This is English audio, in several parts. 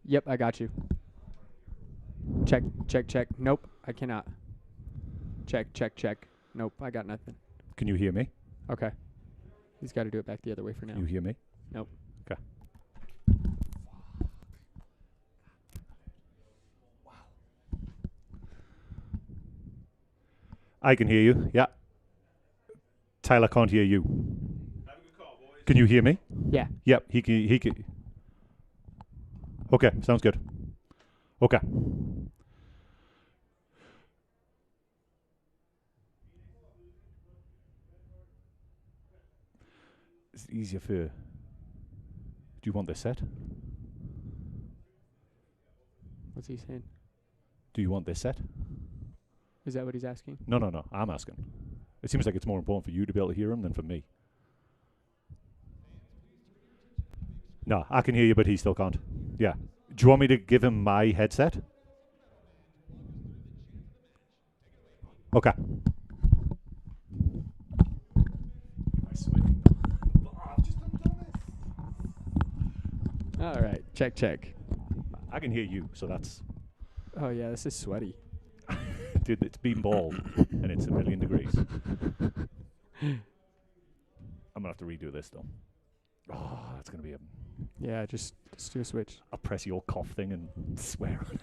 Yep, I got you. Check, check, check. Nope, I cannot. Check, check, check. Nope, I got nothing. Can you hear me? Okay. He's got to do it back the other way for now. You hear me? Nope. Okay. I can hear you. Yeah. Tyler can't hear you. Have a good call, boys. Can you hear me? Yeah. Yep. He can. He can. Okay. Sounds good. Okay. It's easier for. Do you want this set? What's he saying? Do you want this set? Is that what he's asking? No, no, no. I'm asking. It seems like it's more important for you to be able to hear him than for me. No, I can hear you, but he still can't. Yeah. Do you want me to give him my headset? Okay. All right. Check, check. I can hear you, so that's... Oh, yeah, this is sweaty. Dude, it's been bald, and it's 1,000,000 degrees. I'm going to have to redo this, though. Oh, that's going to be a... Yeah, just do a switch. I'll press your cough thing and swear on it.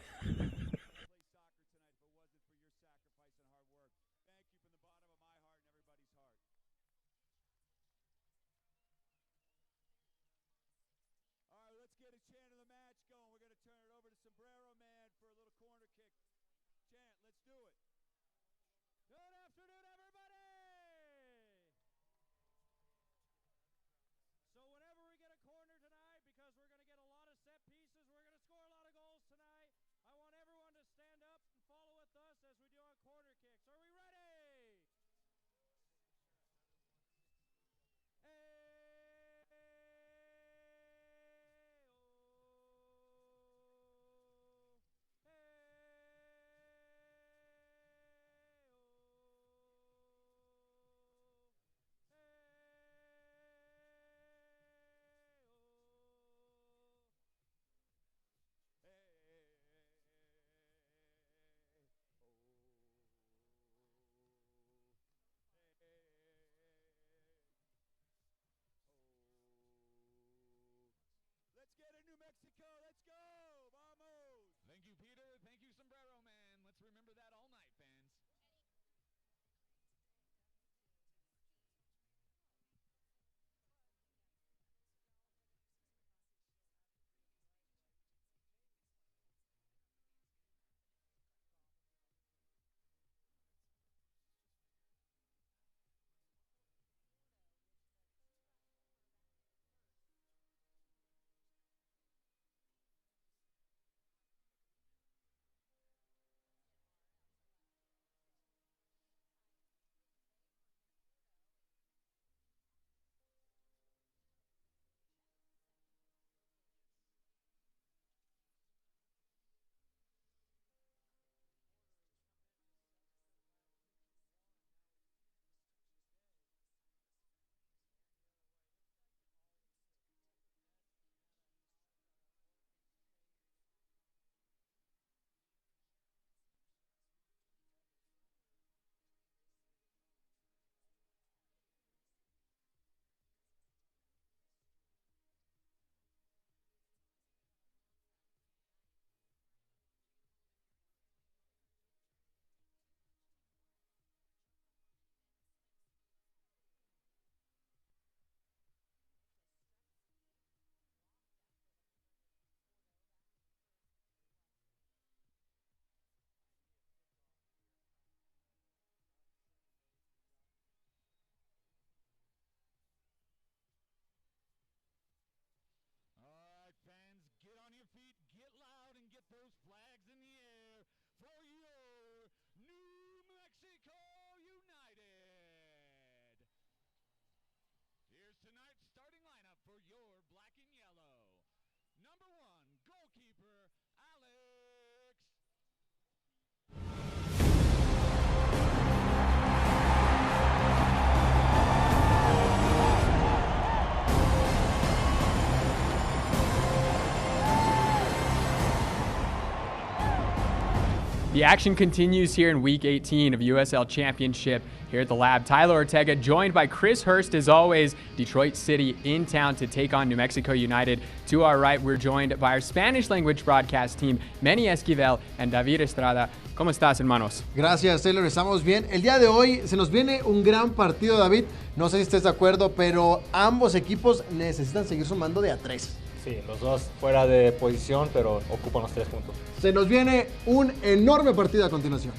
The action continues here in Week 18 of USL Championship here at the Lab. Tyler Ortega joined by Chris Hurst, as always. Detroit City in town to take on New Mexico United. To our right, we're joined by our Spanish language broadcast team, Manny Esquivel and David Estrada. ¿Cómo estás, hermanos? Gracias, Taylor. Estamos bien. El día de hoy se nos viene un gran partido, David. No sé si estés de acuerdo, pero ambos equipos necesitan seguir sumando de a 3. Sí, los dos fuera de posición, pero ocupan los 3 puntos. Se nos viene un enorme partido a continuación.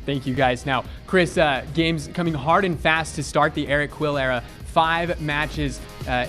Thank you, guys. Now, Chris, games coming hard and fast to start the Eric Quill era. 5 matches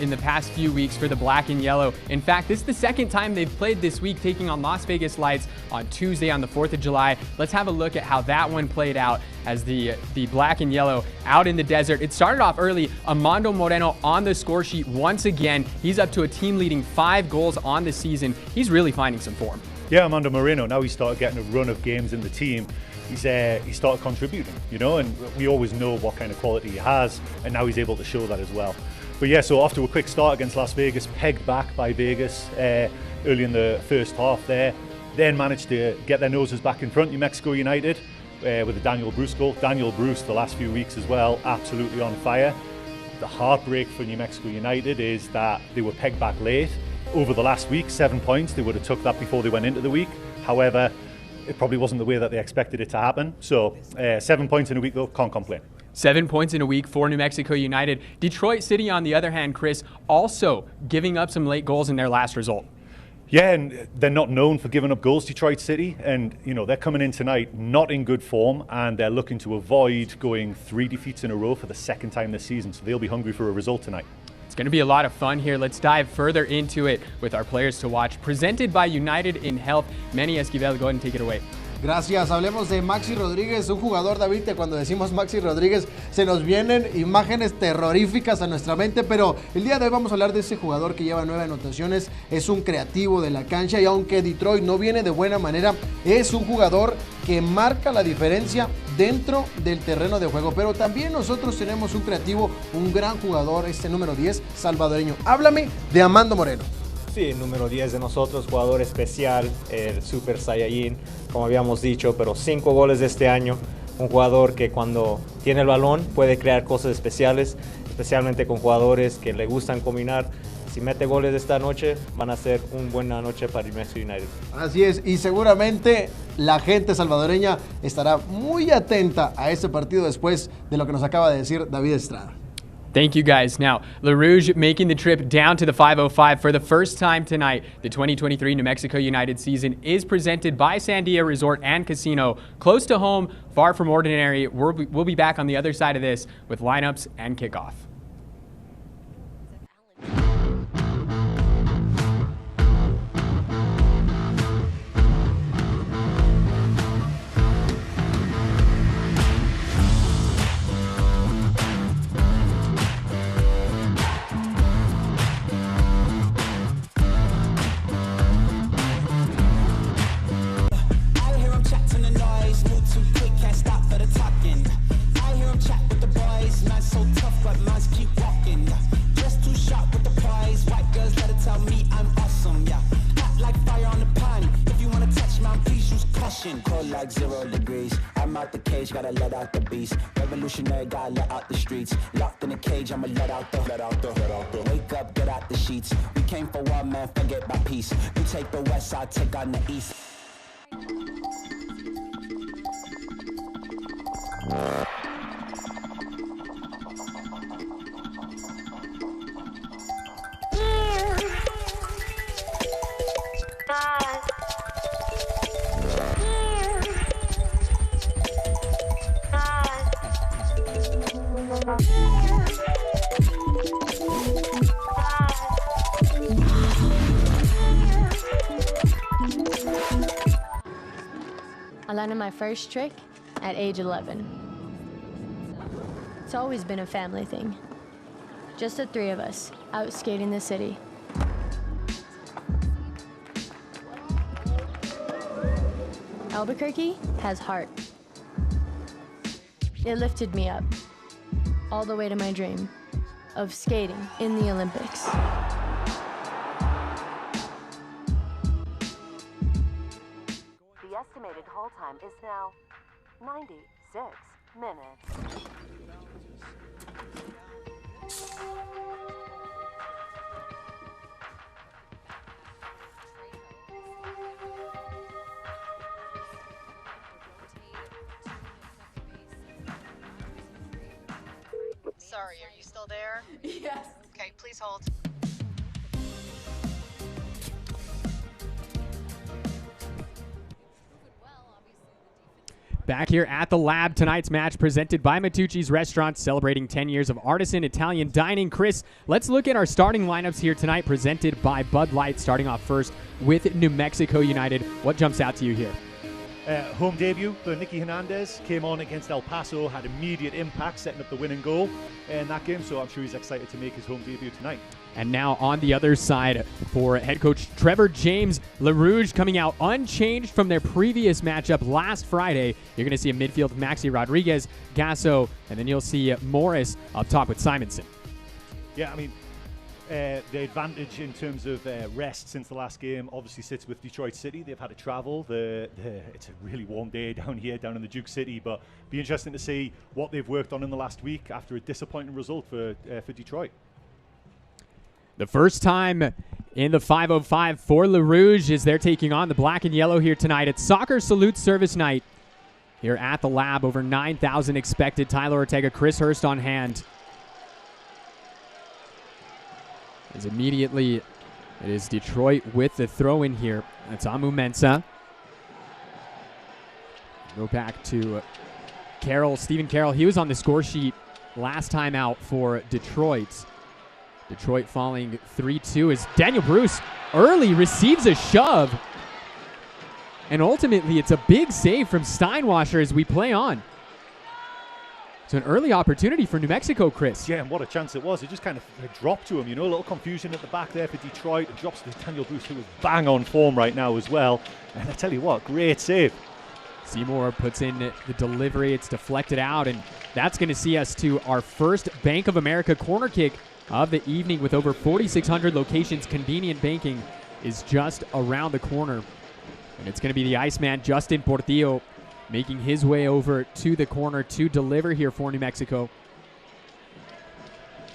in the past few weeks for the Black and Yellow. In fact, this is the second time they've played this week, taking on Las Vegas Lights on Tuesday on the 4th of July. Let's have a look at how that one played out as the Black and Yellow out in the desert. It started off early. Armando Moreno on the score sheet once again. He's up to a team-leading 5 goals on the season. He's really finding some form. Yeah, Armando Moreno, now he started getting a run of games in the team. He started contributing, you know, and we always know what kind of quality he has, and now he's able to show that as well. But yeah, so off to a quick start against Las Vegas, pegged back by Vegas early in the first half there, then managed to get their noses back in front, New Mexico United, with a Daniel Bruce goal. Daniel Bruce, the last few weeks as well, absolutely on fire. The heartbreak for New Mexico United is that they were pegged back late. Over the last week, 7 points, they would have took that before they went into the week. However, it probably wasn't the way that they expected it to happen. So 7 points in a week, though, can't complain. 7 points in a week for New Mexico United. Detroit City, on the other hand, Chris, also giving up some late goals in their last result. Yeah, and they're not known for giving up goals, Detroit City. And, you know, they're coming in tonight not in good form, and they're looking to avoid going 3 defeats in a row for the second time this season. So they'll be hungry for a result tonight. It's going to be a lot of fun here. Let's dive further into it with our players to watch. Presented by United in Health. Manny Esquivel, go ahead and take it away. Gracias. Hablemos de Maxi Rodríguez, un jugador, David, que cuando decimos Maxi Rodríguez se nos vienen imágenes terroríficas a nuestra mente, pero el día de hoy vamos a hablar de ese jugador que lleva 9 anotaciones, es un creativo de la cancha y aunque Detroit no viene de buena manera, es un jugador que marca la diferencia dentro del terreno de juego, pero también nosotros tenemos un creativo, un gran jugador, este número 10, salvadoreño. Háblame de Armando Moreno. Sí, el número 10 de nosotros, jugador especial, el Super Saiyajin, como habíamos dicho, pero 5 goles de este año. Un jugador que cuando tiene el balón puede crear cosas especiales, especialmente con jugadores que le gustan combinar. Si mete goles esta noche, van a ser una buena noche para el Manchester United. Así es, y seguramente la gente salvadoreña estará muy atenta a este partido después de lo que nos acaba de decir David Estrada. Thank you, guys. Now, Le Rouge making the trip down to the 505 for the first time tonight. The 2023 New Mexico United season is presented by Sandia Resort and Casino. Close to home, far from ordinary. We'll be back on the other side of this with lineups and kickoff. Cold like 0 degrees. I'm out the cage, gotta let out the beast. Revolutionary, gotta let out the streets. Locked in a cage, I'ma let out the. Wake up, get out the sheets. We came for one man, forget my peace. You take the west, I'll take on the east. I landed my first trick at age 11. It's always been a family thing. Just the 3 of us, out skating the city. Albuquerque has heart. It lifted me up, all the way to my dream of skating in the Olympics. The estimated home call time is now 96 minutes. Sorry, are you still there? Yes. Okay, please hold. Back here at the lab, tonight's match presented by Matucci's Restaurants, celebrating 10 years of artisan Italian dining. Chris, let's look at our starting lineups here tonight, presented by Bud Light, starting off first with New Mexico United. What jumps out to you here? Home debut for Nicky Hernandez, came on against El Paso, had immediate impact, setting up the winning goal in that game, so I'm sure he's excited to make his home debut tonight. And now on the other side for head coach Trevor James, Le Rouge coming out unchanged from their previous matchup last Friday. You're going to see a midfield Maxi Rodriguez, Gasso, and then you'll see Morris up top with Simonson. Yeah, I mean, the advantage in terms of rest since the last game obviously sits with Detroit City. They've had to travel. It's a really warm day down here, down in the Duke City, but be interesting to see what they've worked on in the last week after a disappointing result for Detroit. The first time in the 505 for Le Rouge as they're taking on the black and yellow here tonight. It's Soccer Salute Service Night here at the lab. Over 9,000 expected. Tyler Ortega, Chris Hurst on hand. As immediately it is Detroit with the throw in here. That's Amu Mensah. Go back to Carroll, Stephen Carroll. He was on the score sheet last time out for Detroit. Detroit falling 3-2 as Daniel Bruce early receives a shove. And ultimately, it's a big save from Steinwasser as we play on. So an early opportunity for New Mexico, Chris. Yeah, and what a chance it was. It just kind of dropped to him, you know, a little confusion at the back there for Detroit. It drops to Daniel Bruce, who is bang on form right now as well. And I tell you what, great save. Seymour puts in the delivery. It's deflected out, and that's going to see us to our first Bank of America corner kick of the evening. With over 4,600 locations, convenient banking is just around the corner. And it's going to be the Iceman, Justin Portillo, making his way over to the corner to deliver here for New Mexico.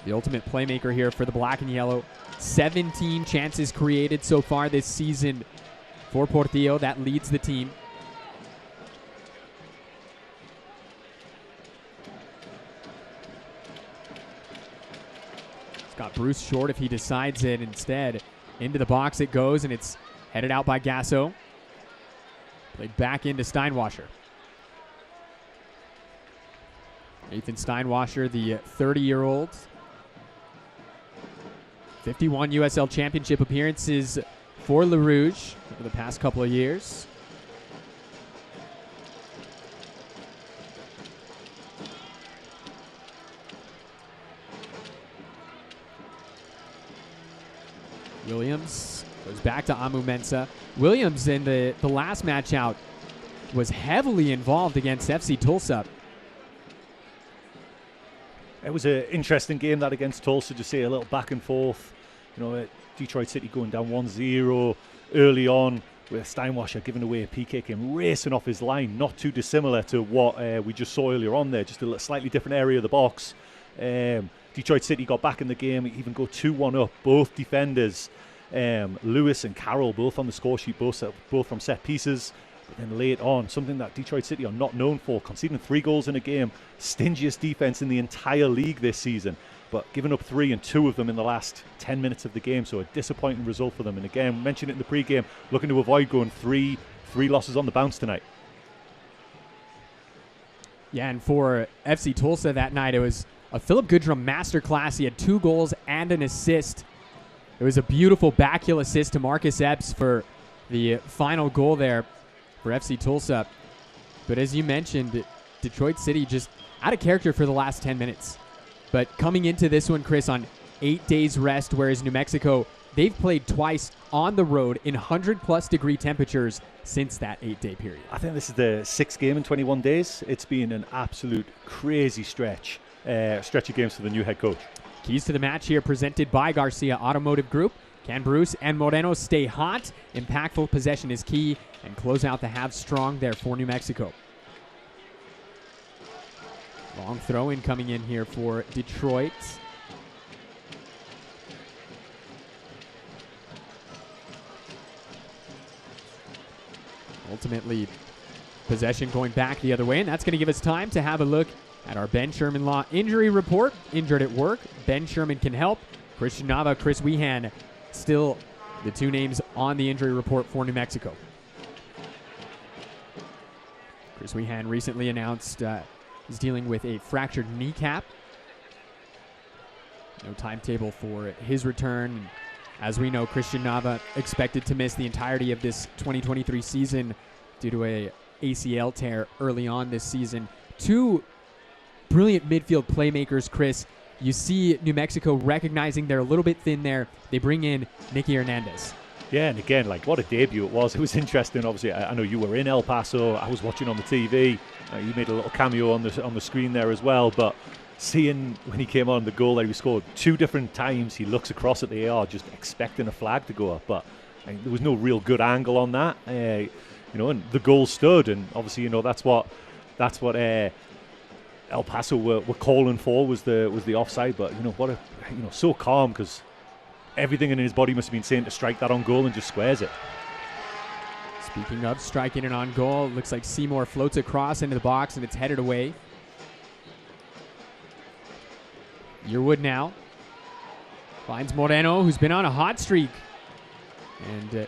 The ultimate playmaker here for the black and yellow. 17 chances created so far this season for Portillo. That leads the team. It's got Bruce short if he decides it. Instead, into the box it goes, and it's headed out by Gasso. Played back into Steinwasser. Nathan Steinwasser, the 30-year-old. 51 USL Championship appearances for Le Rouge over the past couple of years. Williams goes back to Amu Mensah. Williams in the last match out was heavily involved against FC Tulsa. It was an interesting game, that against Tulsa, to see a little back and forth. You know, Detroit City going down 1-0 early on, with Steinwasser giving away a PK and racing off his line, not too dissimilar to what we just saw earlier on there, just a slightly different area of the box. Detroit City got back in the game, even go 2-1 up. Both defenders, Lewis and Carroll, both on the score sheet, both from set pieces. But then late on, something that Detroit City are not known for, conceding 3 goals in a game, stingiest defense in the entire league this season, but giving up 3 and 2 of them in the last 10 minutes of the game. So a disappointing result for them. And again, mentioned it in the pre-game, looking to avoid going three losses on the bounce tonight. Yeah, and for FC Tulsa that night, it was a Philip Goodrum masterclass. He had 2 goals and an assist. It was a beautiful backheel assist to Marcus Epps for the final goal there for FC Tulsa. But as you mentioned, Detroit City just out of character for the last 10 minutes. But coming into this one, Chris, on 8 days rest, whereas New Mexico, they've played twice on the road in 100-plus degree temperatures since that 8-day period. I think this is the 6th game in 21 days. It's been an absolute crazy stretch of games for the new head coach. Keys to the match here presented by Garcia Automotive Group. Can Bruce and Moreno stay hot? Impactful possession is key, and close out the half strong there for New Mexico. Long throw in coming in here for Detroit. Ultimately, possession going back the other way, and that's going to give us time to have a look at our Ben Sherman Law injury report. Injured at work, Ben Sherman can help. Christian Nava, Chris Wehan, still the two names on the injury report for New Mexico. Chris Wehan recently announced he's dealing with a fractured kneecap. No timetable for his return. As we know, Christian Nava expected to miss the entirety of this 2023 season due to a ACL tear early on this season. Two brilliant midfield playmakers, Chris. You see New Mexico recognizing they're a little bit thin there. They bring in Nicky Hernandez. Yeah, and again, like, what a debut it was. It was interesting. Obviously, I know you were in El Paso. I was watching on the TV. You made a little cameo on the screen there as well. But seeing when he came on the goal that he scored, two different times he looks across at the AR just expecting a flag to go up. But there was no real good angle on that. And the goal stood. And obviously, that's what El Paso were calling for was the offside. But so calm, because everything in his body must have been saying to strike that on goal, and just squares it. Speaking of striking it on goal, looks like Seymour floats across into the box and it's headed away. Yearwood now finds Moreno, who's been on a hot streak. And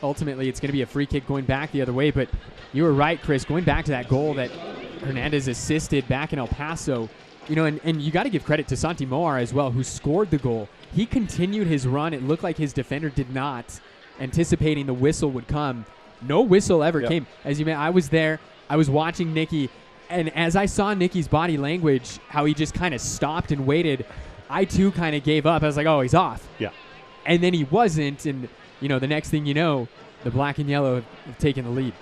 ultimately it's going to be a free kick going back the other way. But you were right, Chris, going back to that goal that Hernandez assisted back in El Paso. And you got to give credit to Santi Moar as well, who scored the goal. He continued his run. It looked like his defender did not, anticipating the whistle would come. No whistle ever came. As you may, I was there. I was watching Nicky, and as I saw Nicky's body language, how he just kind of stopped and waited, I too kind of gave up. I was like, oh, he's off. Yeah. And then he wasn't, and the next thing you know, the black and yellow have taken the lead.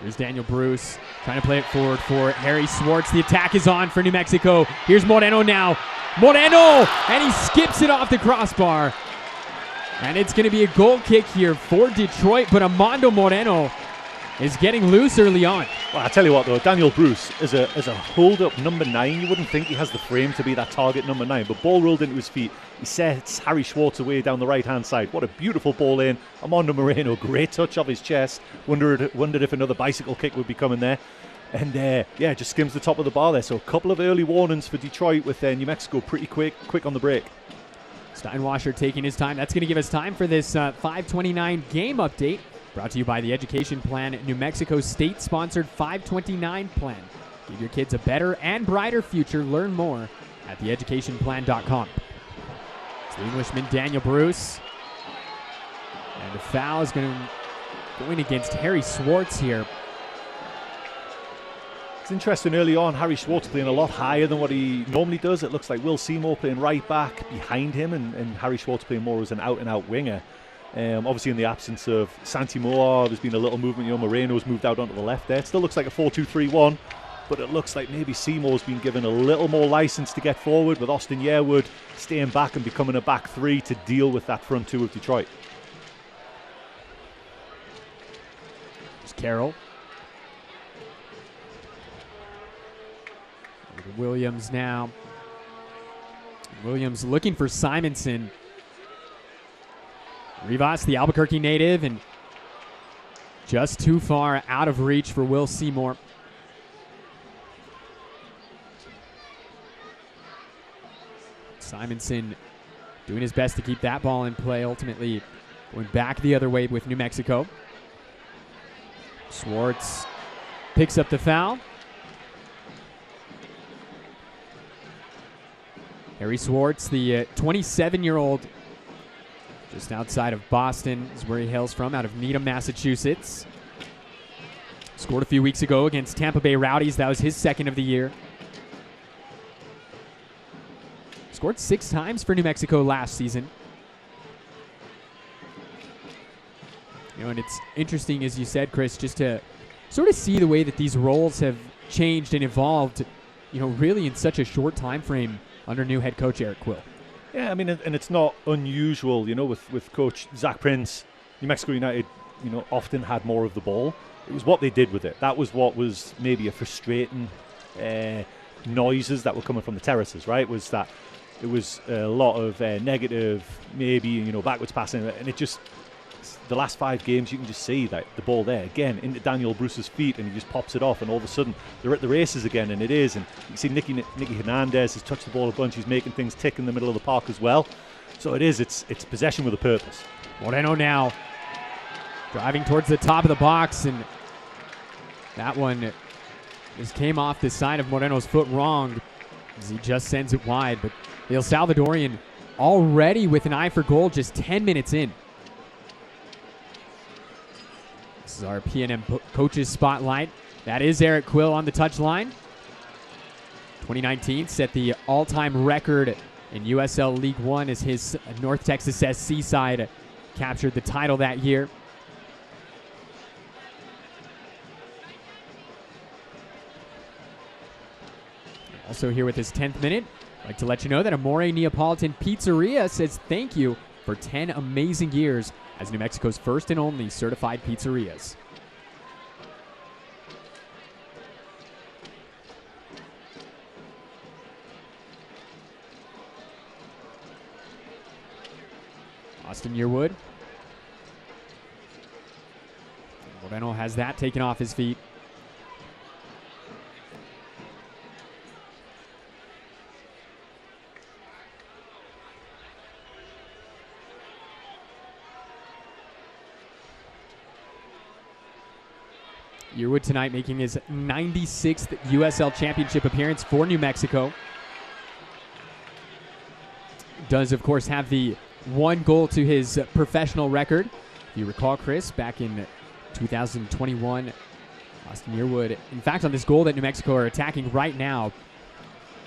Here's Daniel Bruce trying to play it forward for Harry Swartz. The attack is on for New Mexico. Here's Moreno now. Moreno! And he skips it off the crossbar. And it's going to be a goal kick here for Detroit, but Armando Moreno is getting loose early on. Well, I tell you what, though, Daniel Bruce is a hold-up number 9. You wouldn't think he has the frame to be that target number 9, but ball rolled into his feet. He sets Harry Swartz away down the right-hand side. What a beautiful ball in. Armando Moreno, great touch off his chest. Wondered if another bicycle kick would be coming there. And just skims the top of the bar there. So a couple of early warnings for Detroit with New Mexico pretty quick on the break. Steinwasser taking his time. That's going to give us time for this 5:29 game update. Brought to you by the Education Plan, New Mexico state-sponsored 529 plan. Give your kids a better and brighter future. Learn more at theeducationplan.com. It's the Englishman, Daniel Bruce. And the foul is going against Harry Swartz here. It's interesting early on, Harry Swartz playing a lot higher than what he normally does. It looks like Will Seymour playing right back behind him, and Harry Swartz playing more as an out-and-out winger. Obviously, in the absence of Santi Moar, there's been a little movement. Moreno's moved out onto the left there. It still looks like a 4-2-3-1, but it looks like maybe Seymour's been given a little more license to get forward, with Austin Yearwood staying back and becoming a back 3 to deal with that front 2 of Detroit. There's Carroll. Williams now. Williams looking for Simonson. Rivas, the Albuquerque native, and just too far out of reach for Will Seymour. Simonson doing his best to keep that ball in play, ultimately going back the other way with New Mexico. Swartz picks up the foul. Harry Swartz, the 27-year-old, just outside of Boston, is where he hails from, out of Needham, Massachusetts. Scored a few weeks ago against Tampa Bay Rowdies. That was his second of the year. Scored 6 times for New Mexico last season. And it's interesting, as you said, Chris, just to sort of see the way that these roles have changed and evolved, really in such a short time frame under new head coach Eric Quill. Yeah, I mean, and it's not unusual, with Coach Zach Prince. New Mexico United, often had more of the ball. It was what they did with it. That was what was maybe a frustrating noises that were coming from the terraces, right? Was that it was a lot of negative, maybe, backwards passing, and it just, the last 5 games, you can just see that the ball there again into Daniel Bruce's feet, and he just pops it off, and all of a sudden they're at the races again, and it is. And you see Nicky Hernandez has touched the ball a bunch. He's making things tick in the middle of the park as well. So it is. It's possession with a purpose. Moreno now driving towards the top of the box, and that one just came off the side of Moreno's foot wrong as he just sends it wide. But the El Salvadorian already with an eye for goal just 10 minutes in. This is our P&M coaches spotlight. That is Eric Quill on the touchline. 2019 set the all-time record in USL League One as his North Texas SC side captured the title that year. Also here with his 10th minute, I'd like to let you know that Amore Neapolitan Pizzeria says thank you for 10 amazing years as New Mexico's first and only certified pizzerias. Austin Yearwood. Moreno has that taken off his feet. Yearwood tonight making his 96th USL Championship appearance for New Mexico. Does, of course, have the 1 goal to his professional record. If you recall, Chris, back in 2021, Austin Yearwood, in fact, on this goal that New Mexico are attacking right now,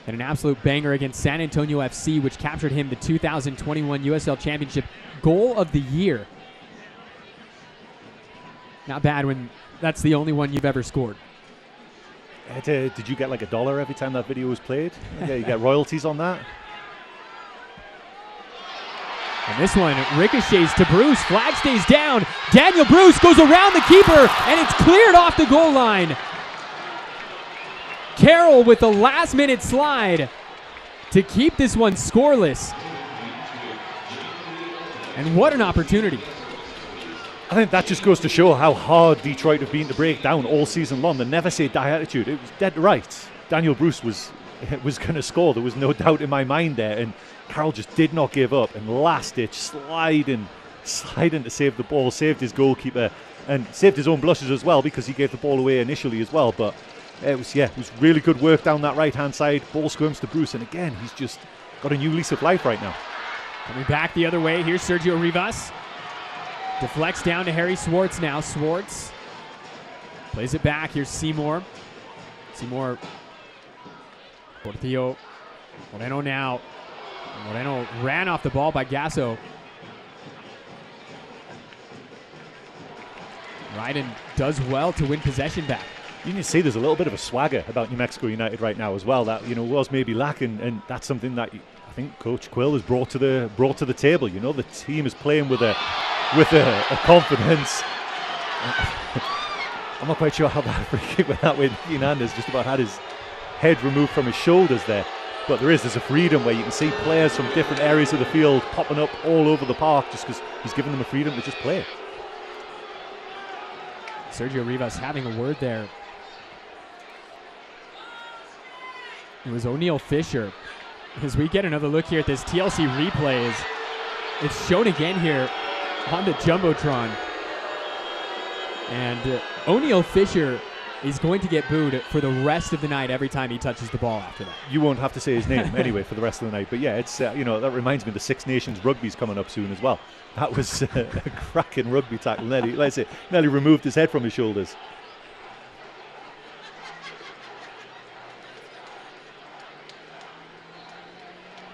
had an absolute banger against San Antonio FC, which captured him the 2021 USL Championship Goal of the Year. Not bad when that's the only one you've ever scored. Did you get like $1 every time that video was played? Yeah, you get royalties on that. And this one ricochets to Bruce. Flag stays down. Daniel Bruce goes around the keeper, and it's cleared off the goal line. Carroll with the last-minute slide to keep this one scoreless. And what an opportunity. I think that just goes to show how hard Detroit have been to break down all season long. The never say die attitude. It was dead right. Daniel Bruce was going to score. There was no doubt in my mind there. And Carroll just did not give up. And last ditch sliding to save the ball, saved his goalkeeper, and saved his own blushes as well because he gave the ball away initially as well. But it was really good work down that right hand side. Ball squirms to Bruce, and again he's just got a new lease of life right now. Coming back the other way, here's Sergio Rivas. Deflects down to Harry Swartz now. Swartz plays it back. Here's Seymour. Portillo. Moreno now. Moreno ran off the ball by Gasso. Ryden does well to win possession back. You can see there's a little bit of a swagger about New Mexico United right now as well that was maybe lacking, and that's something that I think Coach Quill has brought to the table. The team is playing with a confidence. I'm not quite sure how that free kick went that way. Hernandez just about had his head removed from his shoulders there. But there's a freedom where you can see players from different areas of the field popping up all over the park just because he's given them a freedom to just play. Sergio Rivas having a word there. It was O'Neal Fisher. As we get another look here at this TLC replay, it's shown again here on the Jumbotron. And O'Neal Fisher is going to get booed for the rest of the night every time he touches the ball after that. You won't have to say his name anyway for the rest of the night. But yeah, it's that reminds me of the Six Nations rugby's coming up soon as well. That was a cracking rugby tackle. Nearly removed his head from his shoulders.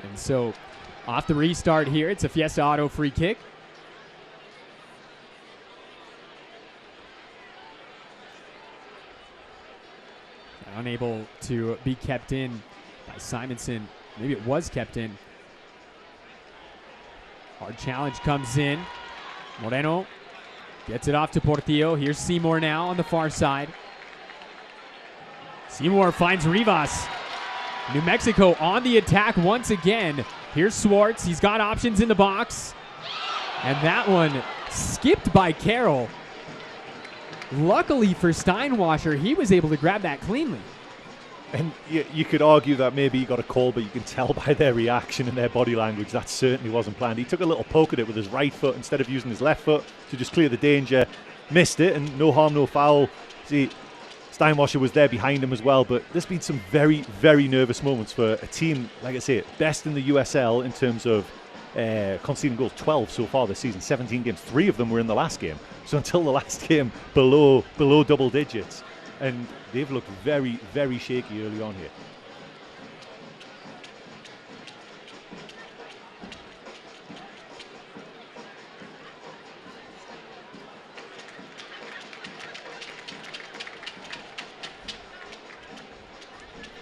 And so off the restart here, it's a Fiesta Auto free kick. Unable to be kept in by Simonson. Maybe it was kept in. Hard challenge comes in. Moreno gets it off to Portillo. Here's Seymour now on the far side. Seymour finds Rivas. New Mexico on the attack once again. Here's Swartz. He's got options in the box. And that one skipped by Carroll. Luckily for Steinwasser, he was able to grab that cleanly. And you could argue that maybe he got a call, but you can tell by their reaction and their body language that certainly wasn't planned. He took a little poke at it with his right foot instead of using his left foot to just clear the danger. Missed it, and no harm, no foul. See, Steinwasser was there behind him as well, but there's been some very, very nervous moments for a team, like I say, best in the USL in terms of conceding goals. 12 so far this season, 17 games. 3 of them were in the last game. So until the last game, below double digits. And they've looked very, very shaky early on here.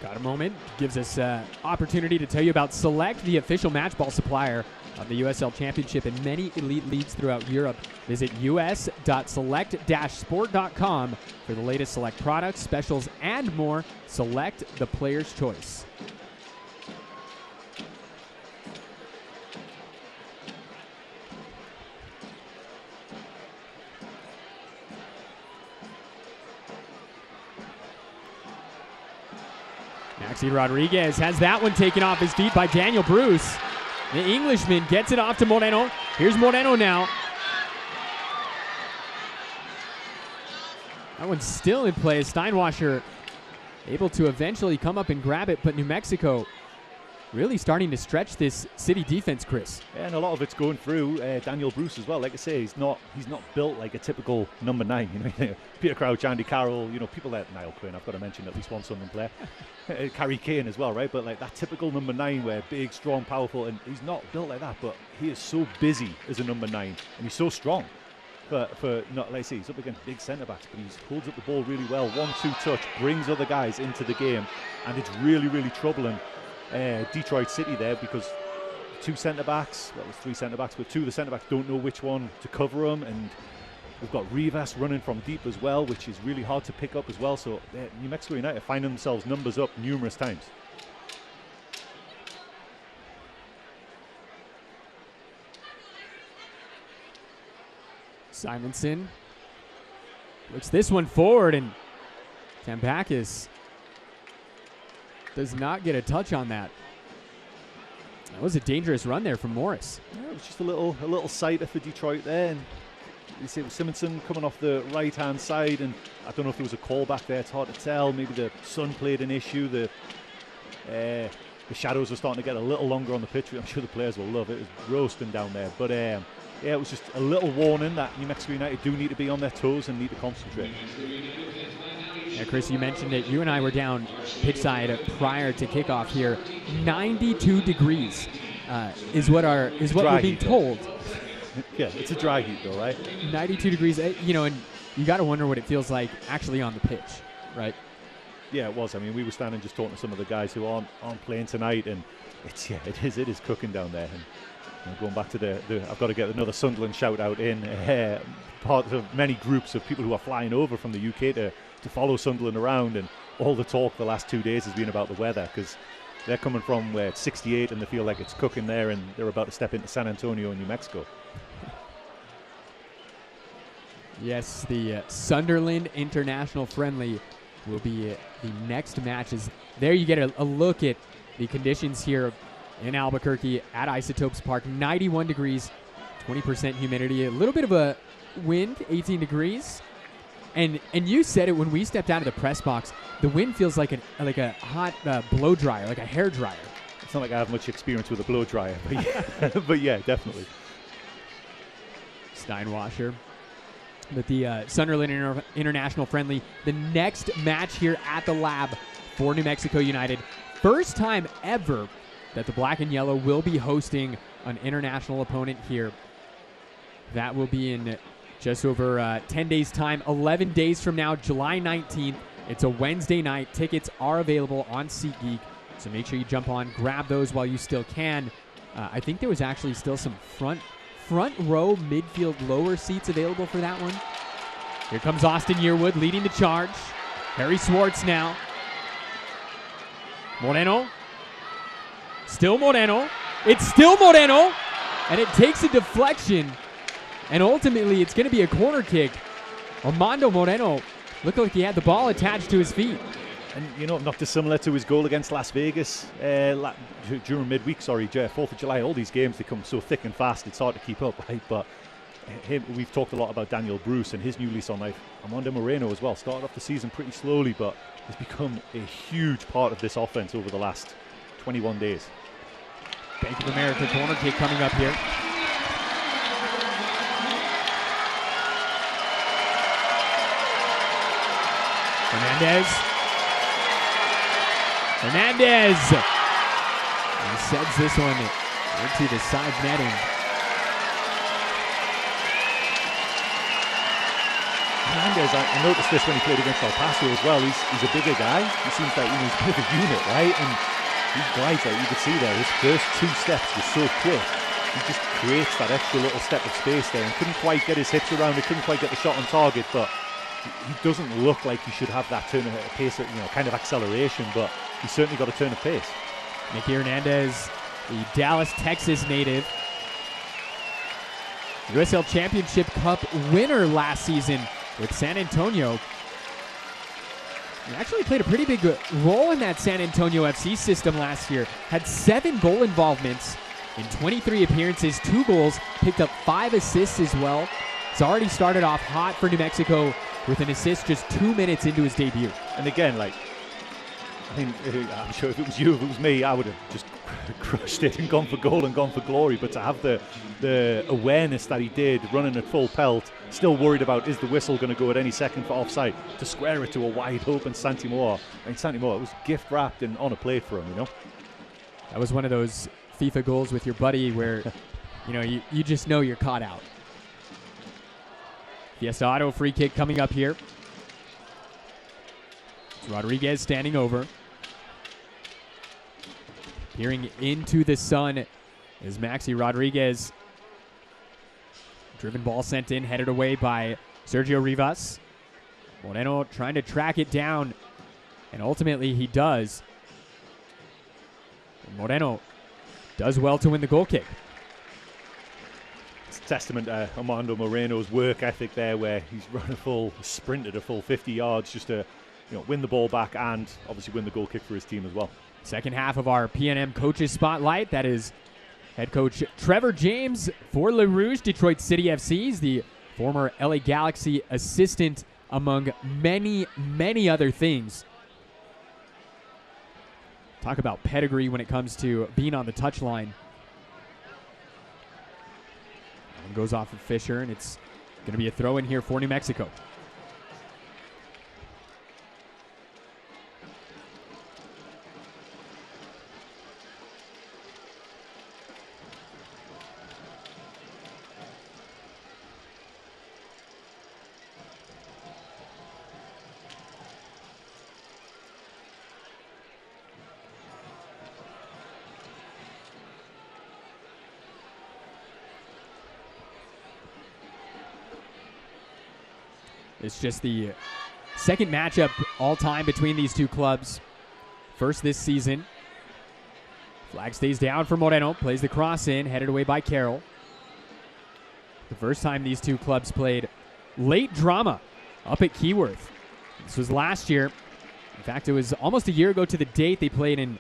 Got a moment. Gives us opportunity to tell you about Select, the official match ball supplier of the USL Championship and many elite leagues throughout Europe. Visit us.select-sport.com for the latest Select products, specials, and more. Select, the player's choice. Maxi Rodriguez has that one taken off his feet by Daniel Bruce. The Englishman gets it off to Moreno. Here's Moreno now. That one's still in play. Steinwasser able to eventually come up and grab it, but New Mexico really starting to stretch this City defense, Chris. Yeah, and a lot of it's going through Daniel Bruce as well. Like I say, he's not built like a typical number 9. You know, Peter Crouch, Andy Carroll, you know, people like Niall Quinn. I've got to mention at least one Sunderland player. Carrie Kane as well, right? But like that typical number 9 where big, strong, powerful, and he's not built like that, but he is so busy as a number 9 and he's so strong. For not, like I say, he's up against big centre backs, but he holds up the ball really well. 1-2 touch, brings other guys into the game, and it's really, really troubling Detroit City there because 2 centre backs, well, there's 3 centre backs, but 2 of the centre backs don't know which one to cover them, and we've got Rivas running from deep as well, which is really hard to pick up as well. So New Mexico United finding themselves numbers up numerous times. Simonson puts this one forward, and Tambakis does not get a touch on that. That was a dangerous run there from Morris. Yeah, it was just a little sighter for Detroit there, and you see it was Simonson coming off the right-hand side, and I don't know if there was a call back there. It's hard to tell. Maybe the sun played an issue. The shadows are starting to get a little longer on the pitch. I'm sure the players will love it. It was roasting down there, but yeah, it was just a little warning that New Mexico United do need to be on their toes and need to concentrate. Yeah, Chris, you mentioned it. You and I were down pitch side prior to kickoff here. 92 degrees is what we're being told. Yeah, it's a dry heat though, right? 92 degrees, you know, and you got to wonder what it feels like actually on the pitch, right? Yeah, it was. I mean, we were standing just talking to some of the guys who aren't playing tonight, and it is cooking down there. And going back to the I've got to get another Sunderland shout out in. Part of many groups of people who are flying over from the UK to follow Sunderland around, and all the talk the last 2 days has been about the weather because they're coming from where it's 68 and they feel like it's cooking there, and they're about to step into San Antonio in New Mexico. Yes, the Sunderland International Friendly will be the next matches. There you get a look at the conditions here in Albuquerque at Isotopes Park. 91 degrees, 20% humidity, a little bit of a wind, 18 degrees. And you said it when we stepped out of the press box, the wind feels like a hot blow dryer, like a hair dryer. It's not like I have much experience with a blow dryer, but yeah, but yeah, definitely. Steinwasser. But the Sunderland International Friendly, the next match here at the Lab for New Mexico United. First time ever that the Black and Yellow will be hosting an international opponent here. That will be in just over 10 days' time, 11 days from now, July 19th. It's a Wednesday night. Tickets are available on SeatGeek, so make sure you jump on, grab those while you still can. I think there was actually still some front row, midfield, lower seats available for that one. Here comes Austin Yearwood leading the charge. Harry Swartz now. Moreno. Still Moreno. It's still Moreno. And it takes a deflection. And ultimately, it's going to be a corner kick. Armando Moreno looked like he had the ball attached to his feet. And, you know, not dissimilar to his goal against Las Vegas during midweek, 4th of July. All these games, they come so thick and fast, it's hard to keep up, right? But we've talked a lot about Daniel Bruce and his new lease on life. Armando Moreno as well. Started off the season pretty slowly, but has become a huge part of this offense over the last 21 days. Bank of America corner kick coming up here. Hernandez. He sends this one into the side netting. Hernandez, I noticed this when he played against El Paso as well. He's a bigger guy. He seems like he's a bit of a unit, right? And he glides out. You could see there, his first 2 steps were so quick. He just creates that extra little step of space there and couldn't quite get his hips around it, couldn't quite get the shot on target, but he doesn't look like he should have that turn of pace, kind of acceleration, but he's certainly got a turn of pace. Nicky Hernandez, the Dallas, Texas native. USL Championship Cup winner last season with San Antonio. He actually played a pretty big role in that San Antonio FC system last year. Had 7 goal involvements in 23 appearances, 2 goals, picked up 5 assists as well. He's already started off hot for New Mexico with an assist just 2 minutes into his debut. And again, I'm sure if it was you, if it was me, I would have just crushed it and gone for goal and gone for glory. But to have the awareness that he did, running at full pelt, still worried about is the whistle going to go at any second for offside, to square it to a wide open Santi Moa. Santi Moa, it was gift wrapped and on a plate for him, you know. That was one of those FIFA goals with your buddy where, you just know you're caught out. Fiesta Auto free kick coming up here. It's Rodriguez standing over. Peering into the sun is Maxi Rodriguez. Driven ball sent in, headed away by Sergio Rivas. Moreno trying to track it down, and ultimately he does. And Moreno does well to win the goal kick. It's a testament to Armando Moreno's work ethic there, where he's sprinted a full 50 yards just to win the ball back and obviously win the goal kick for his team as well. Second half of our PNM Coaches Spotlight. That is head coach Trevor James for Le Rouge Detroit City FC's, the former LA Galaxy assistant, among many, many other things. Talk about pedigree when it comes to being on the touchline. One goes off of Fisher, and it's going to be a throw in here for New Mexico. It's just the second matchup all time between these two clubs. First this season. Flag stays down for Moreno. Plays the cross in, headed away by Carroll. The first time these two clubs played, late drama up at Keyworth. This was last year. In fact, it was almost a year ago to the date. They played in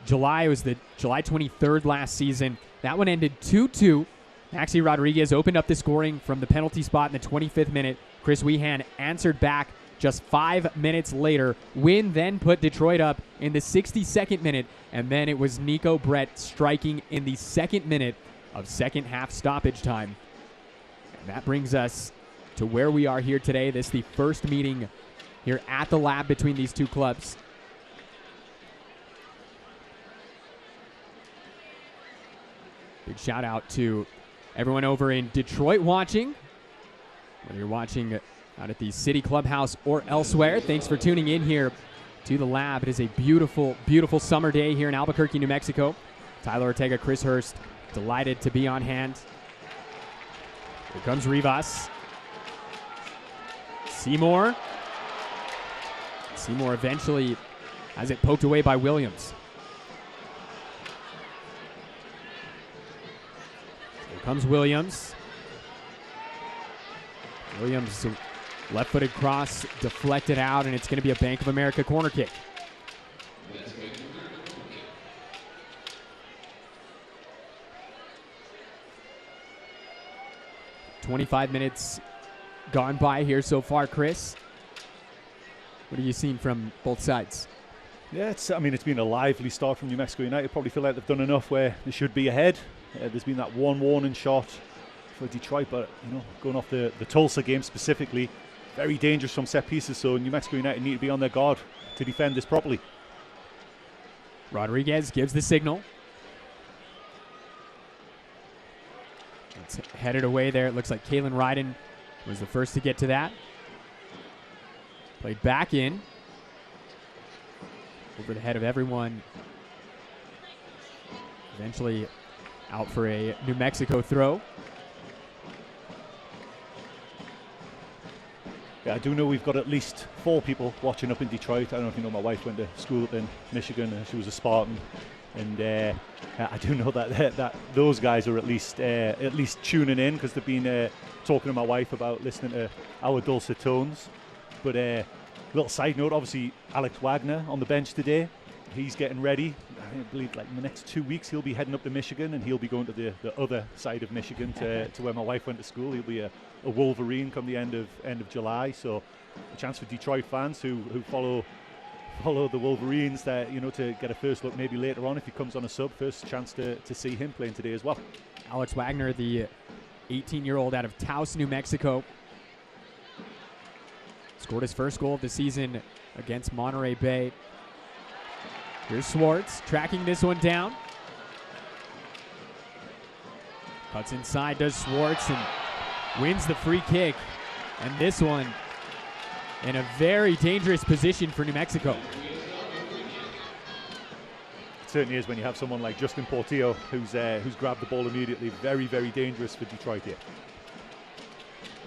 July. It was the July 23rd last season. That one ended 2-2. Maxi Rodriguez opened up the scoring from the penalty spot in the 25th minute. Chris Wehan answered back just 5 minutes later. Win then put Detroit up in the 62nd minute, and then it was Nico Brett striking in the 2nd minute of second half stoppage time. And that brings us to where we are here today. This is the first meeting here at the lab between these two clubs. Big shout out to everyone over in Detroit watching. Whether you're watching out at the City Clubhouse or elsewhere, thanks for tuning in here to the lab. It is a beautiful, beautiful summer day here in Albuquerque, New Mexico. Tyler Ortega, Chris Hurst, delighted to be on hand. Here comes Rivas. Seymour. Seymour eventually has it poked away by Williams. Here comes Williams. Williams, left-footed cross, deflected out, and it's going to be a Bank of America corner kick. 25 minutes gone by here so far, Chris. What have you seen from both sides? Yeah, it's been a lively start from New Mexico United. Probably feel like they've done enough where they should be ahead. There's been that one warning shot for Detroit, but going off the Tulsa game specifically, very dangerous from set pieces. So New Mexico United need to be on their guard to defend this properly. Rodriguez gives the signal. It's headed away there. It looks like Kalen Ryden was the first to get to that. Played back in. Over the head of everyone. Eventually out for a New Mexico throw. Yeah, I do know we've got at least 4 people watching up in Detroit. I don't know if you know, my wife went to school up in Michigan. She was a Spartan. And I do know that those guys are at least tuning in, because they've been talking to my wife about listening to our dulcet tones. But little side note, obviously Alex Wagner on the bench today. He's getting ready. I believe like in the next 2 weeks he'll be heading up to Michigan, and he'll be going to the other side of Michigan to where my wife went to school. He'll be a Wolverine come the end of July. So a chance for Detroit fans who follow the Wolverines to get a first look maybe later on if he comes on a sub. First chance to see him playing today as well. Alex Wagner, the 18-year-old out of Taos, New Mexico, scored his first goal of the season against Monterey Bay. Here's Swartz tracking this one down. Cuts inside, does Swartz, and wins the free kick. And this one in a very dangerous position for New Mexico. It certainly is when you have someone like Justin Portillo who's grabbed the ball immediately. Very, very dangerous for Detroit here.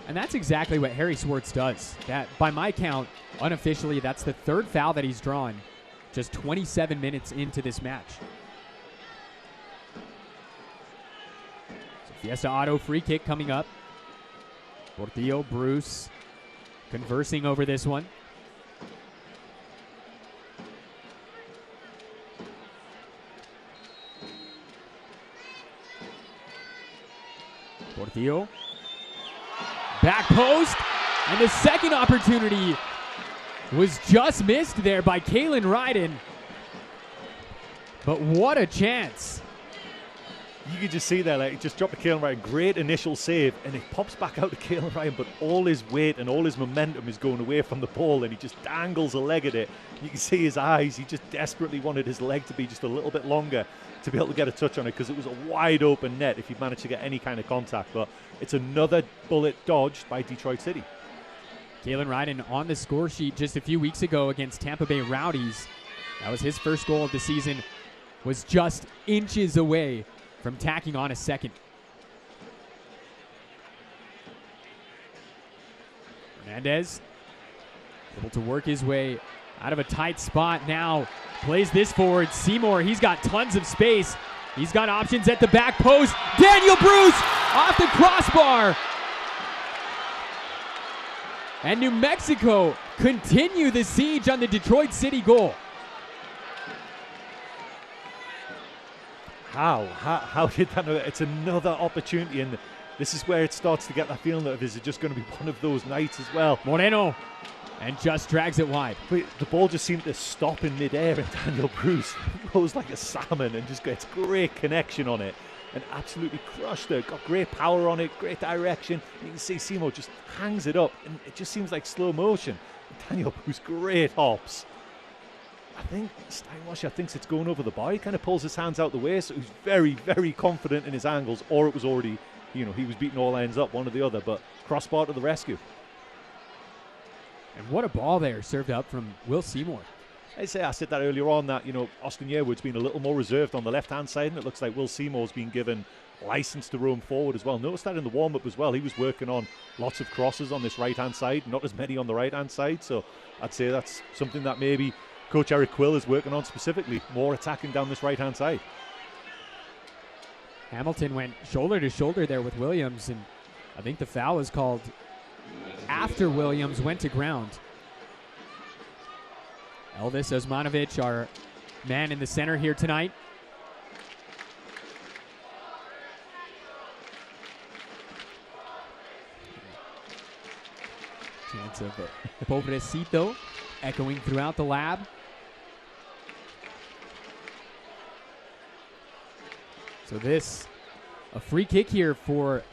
And that's exactly what Harry Swartz does. That, by my count, unofficially, that's the 3rd foul that he's drawn just 27 minutes into this match. So Fiesta Auto free kick coming up. Portillo, Bruce conversing over this one. Portillo. Back post. And the second opportunity was just missed there by Kalen Ryden. But what a chance. You could just see there, like, just dropped to Kalen Ryden, great initial save, and it pops back out to Kalen Ryden, but all his weight and all his momentum is going away from the ball, and he just dangles a leg at it. You can see his eyes. He just desperately wanted his leg to be just a little bit longer to be able to get a touch on it, because it was a wide open net if he managed to get any kind of contact. But it's another bullet dodged by Detroit City. Kalen Ryden on the score sheet just a few weeks ago against Tampa Bay Rowdies. That was his first goal of the season. Was just inches away from tacking on a second. Hernandez able to work his way out of a tight spot now. Plays this forward. Seymour, he's got tons of space. He's got options at the back post. Daniel Bruce off the crossbar. And New Mexico continue the siege on the Detroit City goal. How did that? It's another opportunity, and this is where it starts to get that feeling that this is just going to be one of those nights as well. Moreno, and just drags it wide. But the ball just seemed to stop in midair, and Daniel Bruce goes like a salmon and just gets great connection on it and absolutely crushed it. Got great power on it, great direction. You can see Seymour just hangs it up, and it just seems like slow motion. Daniel Bruce, great hops. I think Steinwasher thinks it's going over the bar. He kind of pulls his hands out the way, so he's very, very confident in his angles, or it was already, he was beating all ends up, one or the other, but crossbar to the rescue. And what a ball there served up from Will Seymour. I said that earlier on, that, you know, Austin Yearwood's been a little more reserved on the left-hand side, and it looks like Will Seymour's been given license to roam forward as well. Notice that in the warm-up as well. He was working on lots of crosses on this right-hand side, not as many on the right-hand side. So I'd say that's something that maybe Coach Eric Quill is working on specifically, more attacking down this right-hand side. Hamilton went shoulder to shoulder there with Williams, and I think the foul was called after Williams went to ground. Elvis Osmanovic, our man in the center here tonight. Chance of Pobrecito echoing throughout the lab. So this, a free kick here for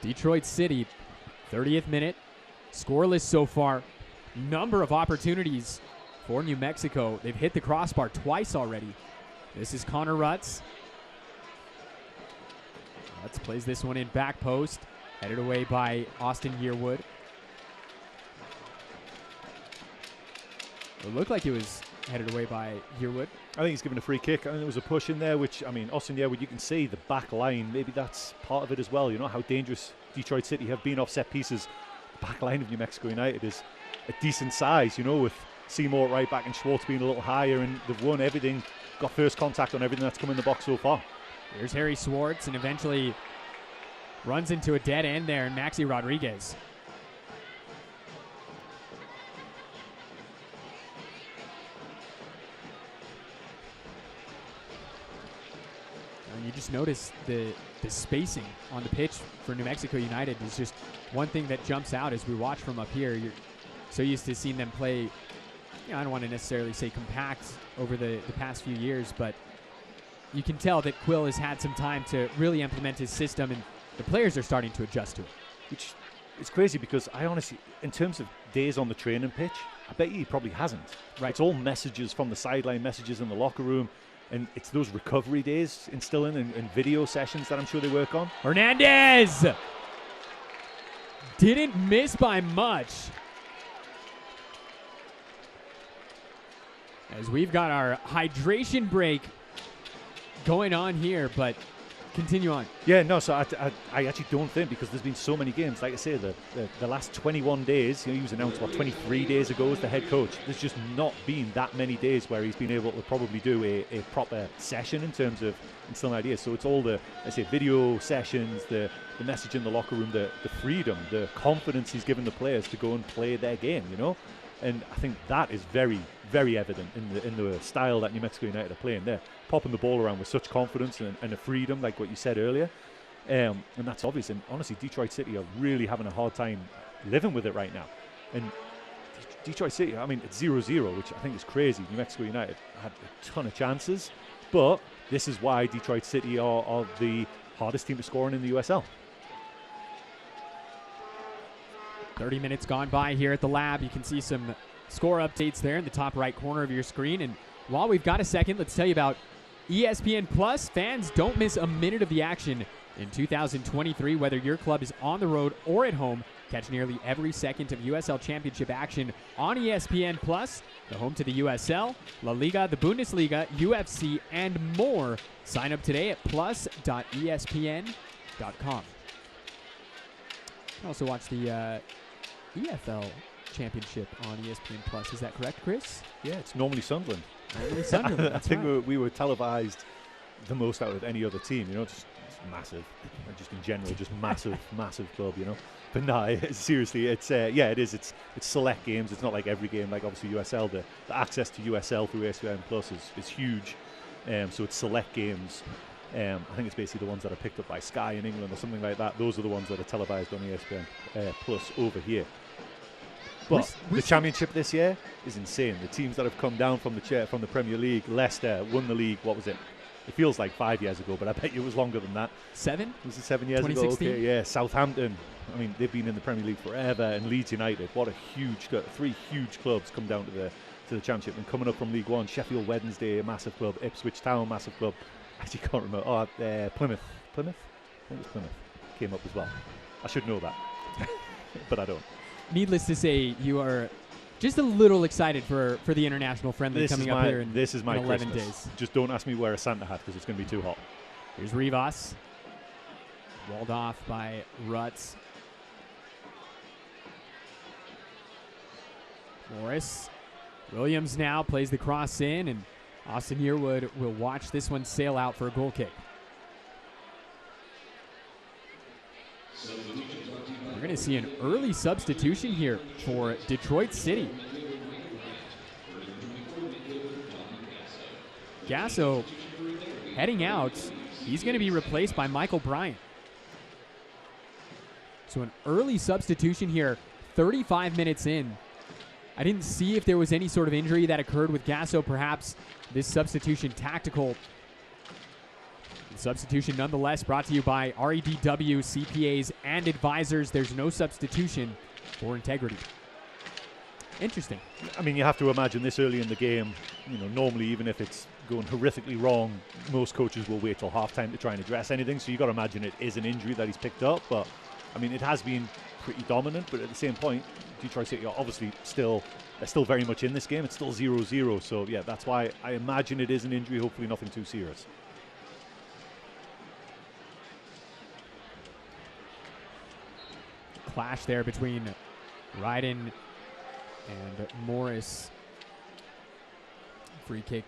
Detroit City. 30th minute, scoreless so far. Number of opportunities for New Mexico. They've hit the crossbar twice already. This is Connor Rutz. Rutz plays this one in back post, headed away by Austin Yearwood. It looked like it was headed away by Yearwood. I think he's given a free kick. I think there was a push in there, which, I mean, Austin Yearwood, you can see the back line. Maybe that's part of it as well. You know how dangerous Detroit City have been off set pieces. The back line of New Mexico United is a decent size, you know, with Seymour right back and Schwartz being a little higher, and they've won everything, got first contact on everything that's come in the box so far. Here's Harry Schwartz, and eventually runs into a dead end there, and Maxi Rodriguez. And you just notice the spacing on the pitch for New Mexico United is just one thing that jumps out as we watch from up here. You're so used to seeing them play, you know, I don't want to necessarily say compact over the past few years, but you can tell that Quill has had some time to really implement his system, and the players are starting to adjust to it. Which is crazy, because I honestly, in terms of days on the training pitch, I bet he probably hasn't. Right. It's all messages from the sideline, messages in the locker room, and it's those recovery days instilling and video sessions that I'm sure they work on. Hernandez didn't miss by much. As we've got our hydration break going on here, but continue on. Yeah, no, so I actually don't think, because there's been so many games, like I say, the last 21 days, you know, he was announced, 23 days ago as the head coach. There's just not been that many days where he's been able to probably do a proper session in terms of instilling ideas. So it's all the, I say, video sessions, the message in the locker room, the freedom, the confidence he's given the players to go and play their game, you know? And I think that is very, very evident in the style that New Mexico United are playing. They're popping the ball around with such confidence and a freedom, like what you said earlier. And that's obvious. And honestly, Detroit City are really having a hard time living with it right now. And Detroit City, I mean, it's 0-0, which I think is crazy. New Mexico United had a ton of chances. But this is why Detroit City are the hardest team to score in the USL. 30 minutes gone by here at the lab. You can see some score updates there in the top right corner of your screen. And while we've got a second, let's tell you about ESPN Plus. Fans, don't miss a minute of the action in 2023, whether your club is on the road or at home. Catch nearly every second of USL Championship action on ESPN Plus, the home to the USL, La Liga, the Bundesliga, UFC, and more. Sign up today at plus.espn.com. You can also watch the EFL Championship on ESPN Plus. Is that correct, Chris? Yeah, it's normally Sunderland. Normally Sunderland. I think we were televised the most out of any other team. You know, just massive, and just in general, just massive, massive club. You know, but no, seriously, it's yeah, it is. It's select games. It's not like every game. Like obviously USL, the access to USL through ESPN Plus is huge. So it's select games. I think it's basically the ones that are picked up by Sky in England or something like that. Those are the ones that are televised on ESPN Plus over here. But the championship this year is insane. The teams that have come down from the Premier League, Leicester won the league. What was it? It feels like 5 years ago, but I bet you it was longer than that. 7? Was it 7 years ago? Okay, yeah. Southampton. I mean, they've been in the Premier League forever, and Leeds United. What a huge, 3 huge clubs come down to the championship. And coming up from League One, Sheffield Wednesday, a massive club. Ipswich Town, massive club. I actually can't remember. Oh, Plymouth. Plymouth? I think it was Plymouth. Came up as well. I should know that, but I don't. Needless to say, you are just a little excited for the international friendly coming up here in, this is my in 11 Christmas. days. Just don't ask me wear a Santa hat because it's going to be too hot. Here's Rivas. Walled off by Rutz. Morris. Williams now plays the cross in, and Austin Yearwood will watch this one sail out for a goal kick. We're going to see an early substitution here for Detroit City. Gasso heading out. He's going to be replaced by Michael Bryant. So an early substitution here, 35 minutes in. I didn't see if there was any sort of injury that occurred with Gasso. Perhaps this substitution tactical. The substitution nonetheless brought to you by REDW, CPAs, and advisors. There's no substitution for integrity. Interesting. I mean, you have to imagine this early in the game, you know, normally even if it's going horrifically wrong, most coaches will wait till halftime to try and address anything. So you've got to imagine it is an injury that he's picked up. But, I mean, it has been pretty dominant. But at the same point, Detroit City are obviously they're still very much in this game. It's still 0-0. So, yeah, that's why I imagine it is an injury. Hopefully nothing too serious. Clash there between Ryden and Morris. Free kick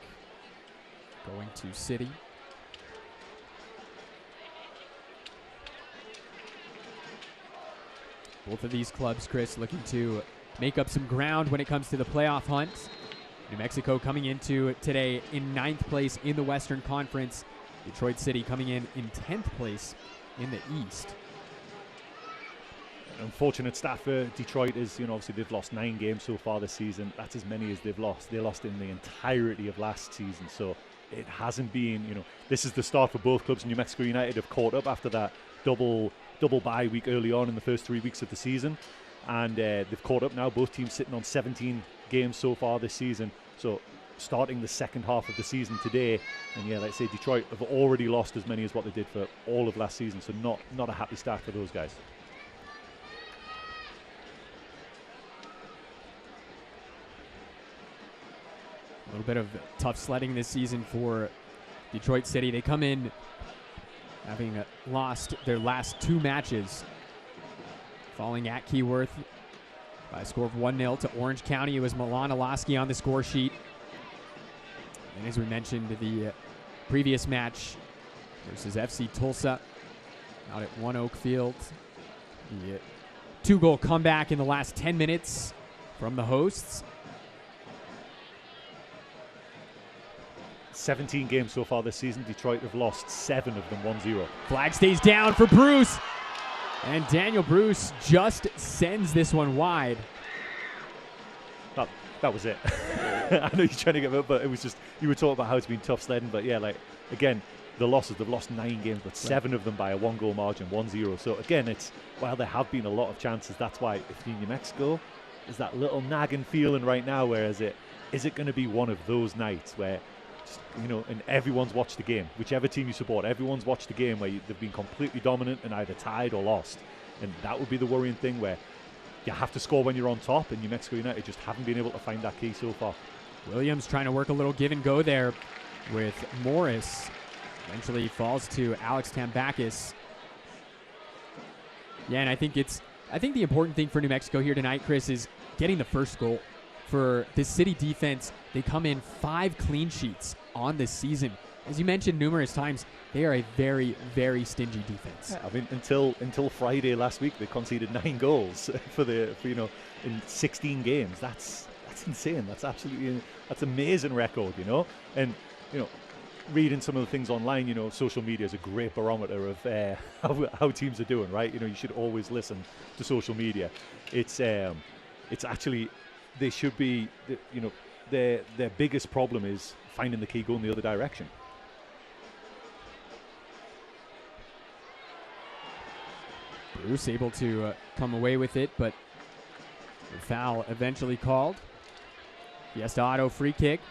going to City. Both of these clubs, Chris, looking to make up some ground when it comes to the playoff hunt. New Mexico coming into today in 9th place in the Western Conference. Detroit City coming in 10th place in the East. Unfortunate stat for Detroit is, you know, obviously they've lost 9 games so far this season. That's as many as they've lost. They lost in the entirety of last season. So it hasn't been, you know, this is the start for both clubs. New Mexico United have caught up after that double bye week early on in the first 3 weeks of the season. And they've caught up now. Both teams sitting on 17 games so far this season. So starting the second half of the season today. And yeah, like I say, Detroit have already lost as many as what they did for all of last season. So not a happy start for those guys. A little bit of tough sledding this season for Detroit City. They come in having lost their last 2 matches, falling at Keyworth by a score of 1-0 to Orange County. It was Milan Alaski on the score sheet. And as we mentioned, the previous match versus FC Tulsa out at One Oak Field. The 2-goal comeback in the last 10 minutes from the hosts. 17 games so far this season. Detroit have lost 7 of them 1-0. Flag stays down for Bruce. And Daniel Bruce just sends this one wide. That was it. I know you're trying to get it, but it was just, you were talking about how it's been tough sledding, but yeah, like, again, the losses, they've lost 9 games, but 7 of them by a 1-goal margin, 1-0. So again, it's, while there have been a lot of chances, that's why if you're New Mexico, there's that little nagging feeling right now, whereas is it going to be one of those nights where, you know, and everyone's watched the game, whichever team you support, everyone's watched the game where they've been completely dominant and either tied or lost. And that would be the worrying thing, where you have to score when you're on top, and New Mexico United just haven't been able to find that key so far. Williams trying to work a little give and go there with Morris. Eventually falls to Alex Tambakis. Yeah, and I think the important thing for New Mexico here tonight, Chris, is getting the first goal. For this City defense, they come in 5 clean sheets on this season. As you mentioned numerous times, they are a very, very stingy defense. Yeah, I mean, until Friday last week, they conceded 9 goals for in 16 games. That's insane. That's amazing record, you know. And you know, reading some of the things online, you know, social media is a great barometer of how teams are doing, right? You know, you should always listen to social media. It's actually, they should be, you know, their biggest problem is finding the key going the other direction. Bruce able to come away with it, but the foul eventually called. Fiesta Auto free kick.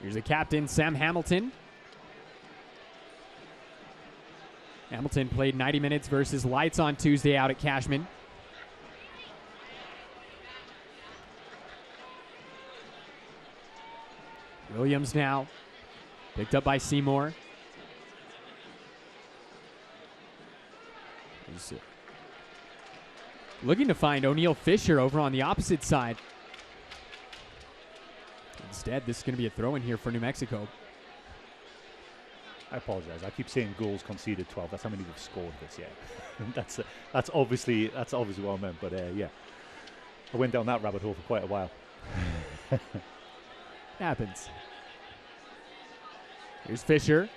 Here's the captain, Sam Hamilton. Hamilton played 90 minutes versus Lights on Tuesday out at Cashman. Williams now, picked up by Seymour. He's looking to find O'Neal Fisher over on the opposite side. Instead, this is going to be a throw-in here for New Mexico. I apologize. I keep saying goals conceded 12. That's how many they've scored this year. that's obviously what I meant. But yeah, I went down that rabbit hole for quite a while. Happens. Here's Fisher.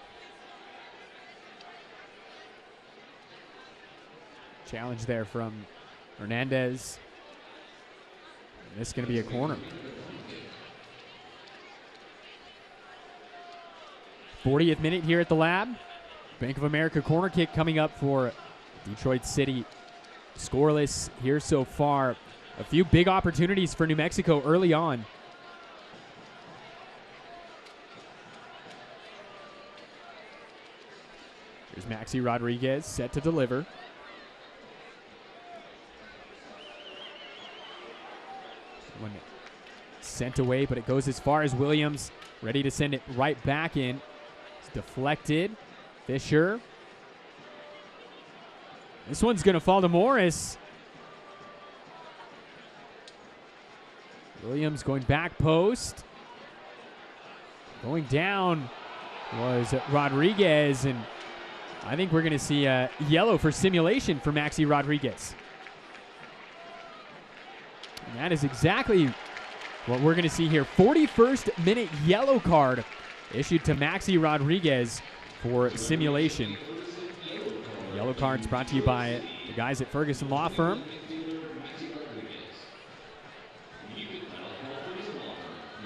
Challenge there from Hernandez. And this is going to be a corner. 40th minute here at the Lab. Bank of America corner kick coming up for Detroit City. Scoreless here so far. A few big opportunities for New Mexico early on. Here's Maxi Rodriguez set to deliver. One sent away, but it goes as far as Williams. Ready to send it right back in. It's deflected. Fisher. This one's going to fall to Morris. Williams going back post. Going down was Rodriguez, and I think we're going to see a yellow for simulation for Maxi Rodriguez. And that is exactly what we're going to see here. 41st minute yellow card issued to Maxi Rodriguez for simulation. Yellow cards brought to you by the guys at Ferguson Law Firm.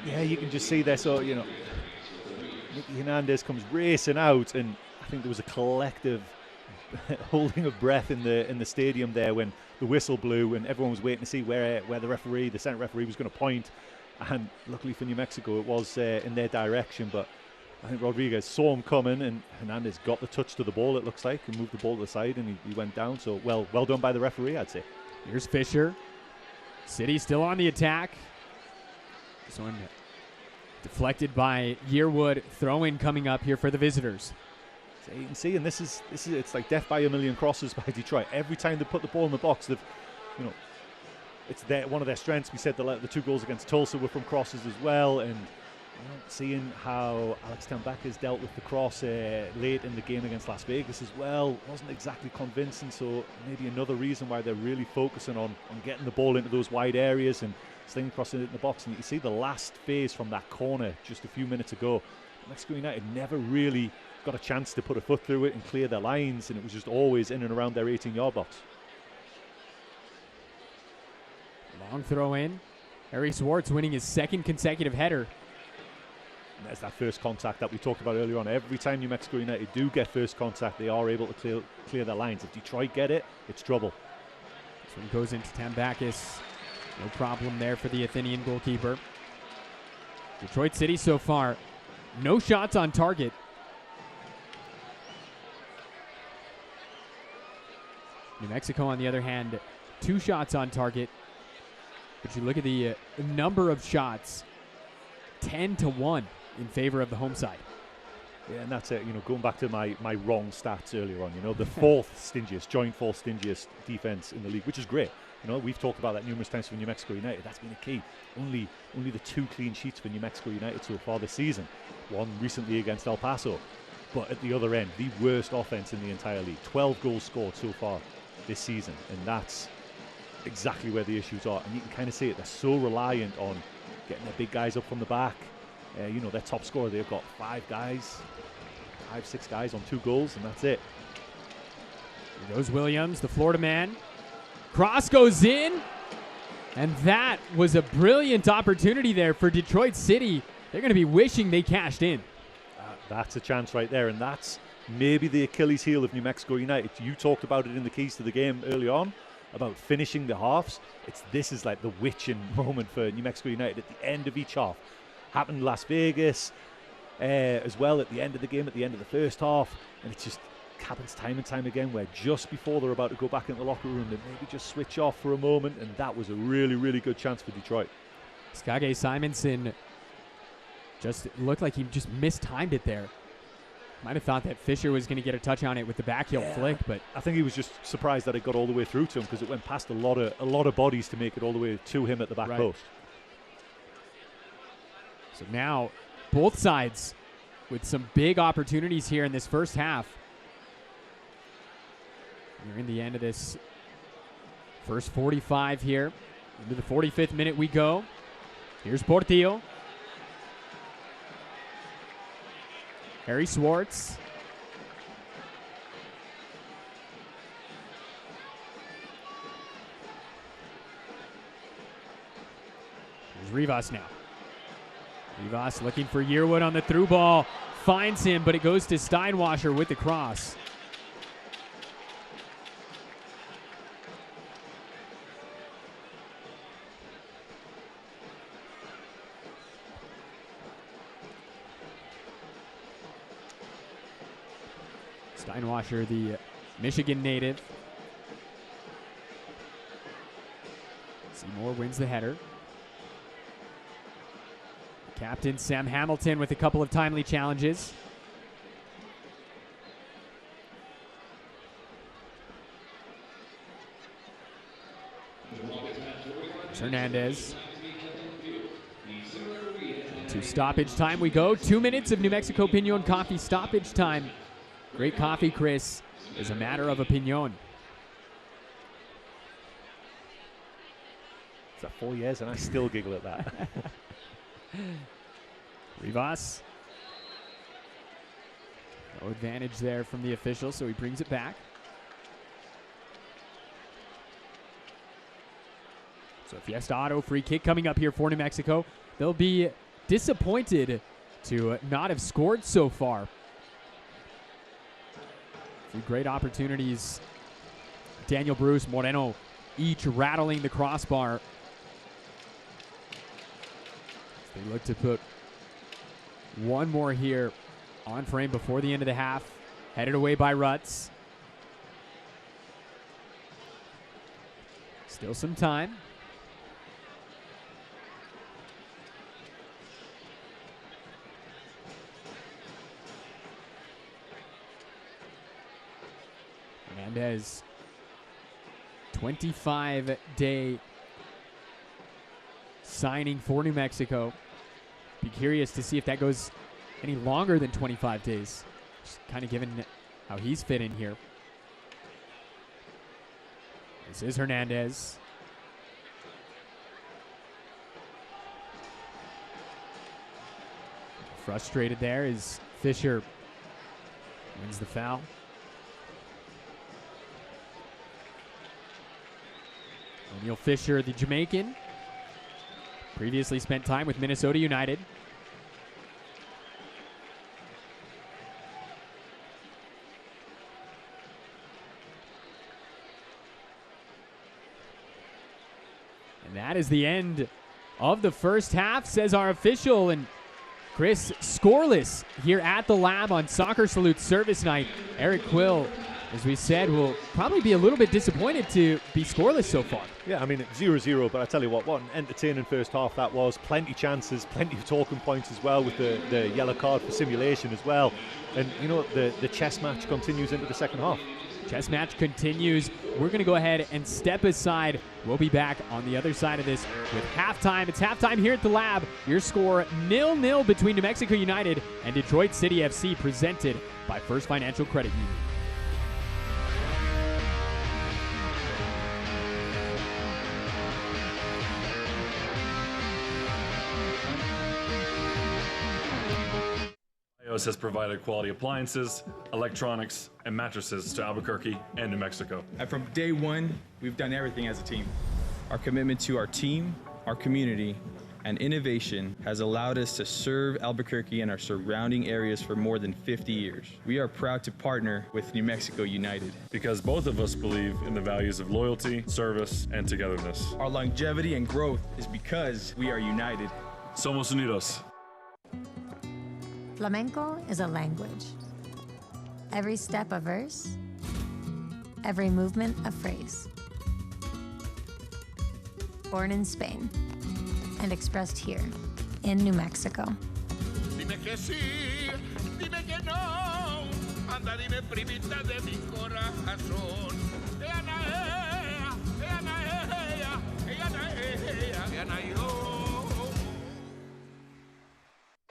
Yeah, you can just see there. So, you know, Nicky Hernandez comes racing out, and I think there was a collective holding of breath in the stadium there when the whistle blew, and everyone was waiting to see where the referee, the center referee, was going to point. And luckily for New Mexico, it was in their direction. But I think Rodriguez saw him coming, and Hernandez got the touch to the ball, it looks like, and moved the ball to the side, and he went down. So well done by the referee, I'd say. Here's Fisher. City still on the attack. This one deflected by Yearwood. Throw-in coming up here for the visitors. So you can see, and this is it's like death by a million crosses by Detroit. Every time they put the ball in the box, they've, you know, it's one of their strengths. We said the 2 goals against Tulsa were from crosses as well, and seeing how Alex Tambak has dealt with the cross late in the game against Las Vegas as well wasn't exactly convincing. So maybe another reason why they're really focusing on getting the ball into those wide areas and slinging across it in the box. And you can see the last phase from that corner just a few minutes ago. Mexico United never really got a chance to put a foot through it and clear their lines, and it was just always in and around their 18-yard box. Long throw in. Harry Swartz winning his 2nd consecutive header. And there's that first contact that we talked about earlier on. Every time New Mexico United do get first contact, they are able to clear their lines. If Detroit get it, it's trouble. This one goes into Tambakis. No problem there for the Athenian goalkeeper. Detroit City so far, no shots on target. New Mexico, on the other hand, 2 shots on target. But you look at the number of shots, 10-1 in favor of the home side. Yeah, and that's it. You know, going back to my wrong stats earlier on, you know, the 4th stingiest, joint 4th stingiest defense in the league, which is great. You know, we've talked about that numerous times for New Mexico United. That's been a key. Only the 2 clean sheets for New Mexico United so far this season. One recently against El Paso. But at the other end, the worst offense in the entire league. 12 goals scored so far this season. And that's exactly where the issues are. And you can kind of see it. They're so reliant on getting their big guys up from the back. You know, their top scorer, they've got 5 guys, 6 guys on 2 goals, and that's it. Here goes Williams, the Florida man. Cross goes in, and that was a brilliant opportunity there for Detroit City. They're going to be wishing they cashed in. That's a chance right there, and that's maybe the Achilles heel of New Mexico United. You talked about it in the keys to the game early on, about finishing the halves. This is like the witching moment for New Mexico United at the end of each half. happened in Las Vegas as well at the end of the game, at the end of the first half, and it just happens time and time again where just before they're about to go back into the locker room, they maybe just switch off for a moment, and that was a really, really good chance for Detroit. Skage Simonson just looked like he just mistimed it there. Might have thought that Fisher was going to get a touch on it with the backheel flick, but I think he was just surprised that it got all the way through to him, because it went past a lot of bodies to make it all the way to him at the back post. So now both sides with some big opportunities here in this first half. We're in the end of this first 45 here. Into the 45th minute we go. Here's Portillo. Harry Swartz. Here's Rivas now. Rivas looking for Yearwood on the through ball. Finds him, but it goes to Steinwasser with the cross. Steinwasser, the Michigan native. Seymour wins the header. Captain Sam Hamilton with a couple of timely challenges. Hernandez. To stoppage time we go. 2 minutes of New Mexico Pinon coffee stoppage time. Great coffee, Chris, is a matter of opinion. It's that 4 years and I still giggle at that. Rivas. No advantage there from the official, so he brings it back. So Fiesta Auto free kick coming up here for New Mexico. They'll be disappointed to not have scored so far. Some great opportunities. Daniel Bruce, Moreno, each rattling the crossbar. They look to put one more here on frame before the end of the half. Headed away by Rutz. Still some time. Hernandez, 25-day signing for New Mexico. Be curious to see if that goes any longer than 25 days. Just kind of given how he's fit in here. This is Hernandez. Frustrated there as Fisher wins the foul. O'Neal Fisher, the Jamaican, previously spent time with Minnesota United. And that is the end of the first half, says our official. And Chris, scoreless here at the lab on Soccer Salute Service Night. Eric Quill, as we said, will probably be a little bit disappointed to be scoreless so far. Yeah, I mean, 0-0, but I tell you what an entertaining first half that was. Plenty chances, plenty of talking points as well, with the yellow card for simulation as well. And, you know, the chess match continues into the second half. Chess match continues. We're going to go ahead and step aside. We'll be back on the other side of this with halftime. It's halftime here at the lab. Your score 0-0 between New Mexico United and Detroit City FC, presented by First Financial Credit Union. has provided quality appliances, electronics, and mattresses to Albuquerque and New Mexico. And from day one, we've done everything as a team. Our commitment to our team, our community, and innovation has allowed us to serve Albuquerque and our surrounding areas for more than 50 years. We are proud to partner with New Mexico United, because both of us believe in the values of loyalty, service, and togetherness. Our longevity and growth is because we are united. Somos unidos. Flamenco is a language. Every step a verse, every movement a phrase. Born in Spain and expressed here in New Mexico. Dime que sí, dime que no. Anda, dime primita de mi corazón.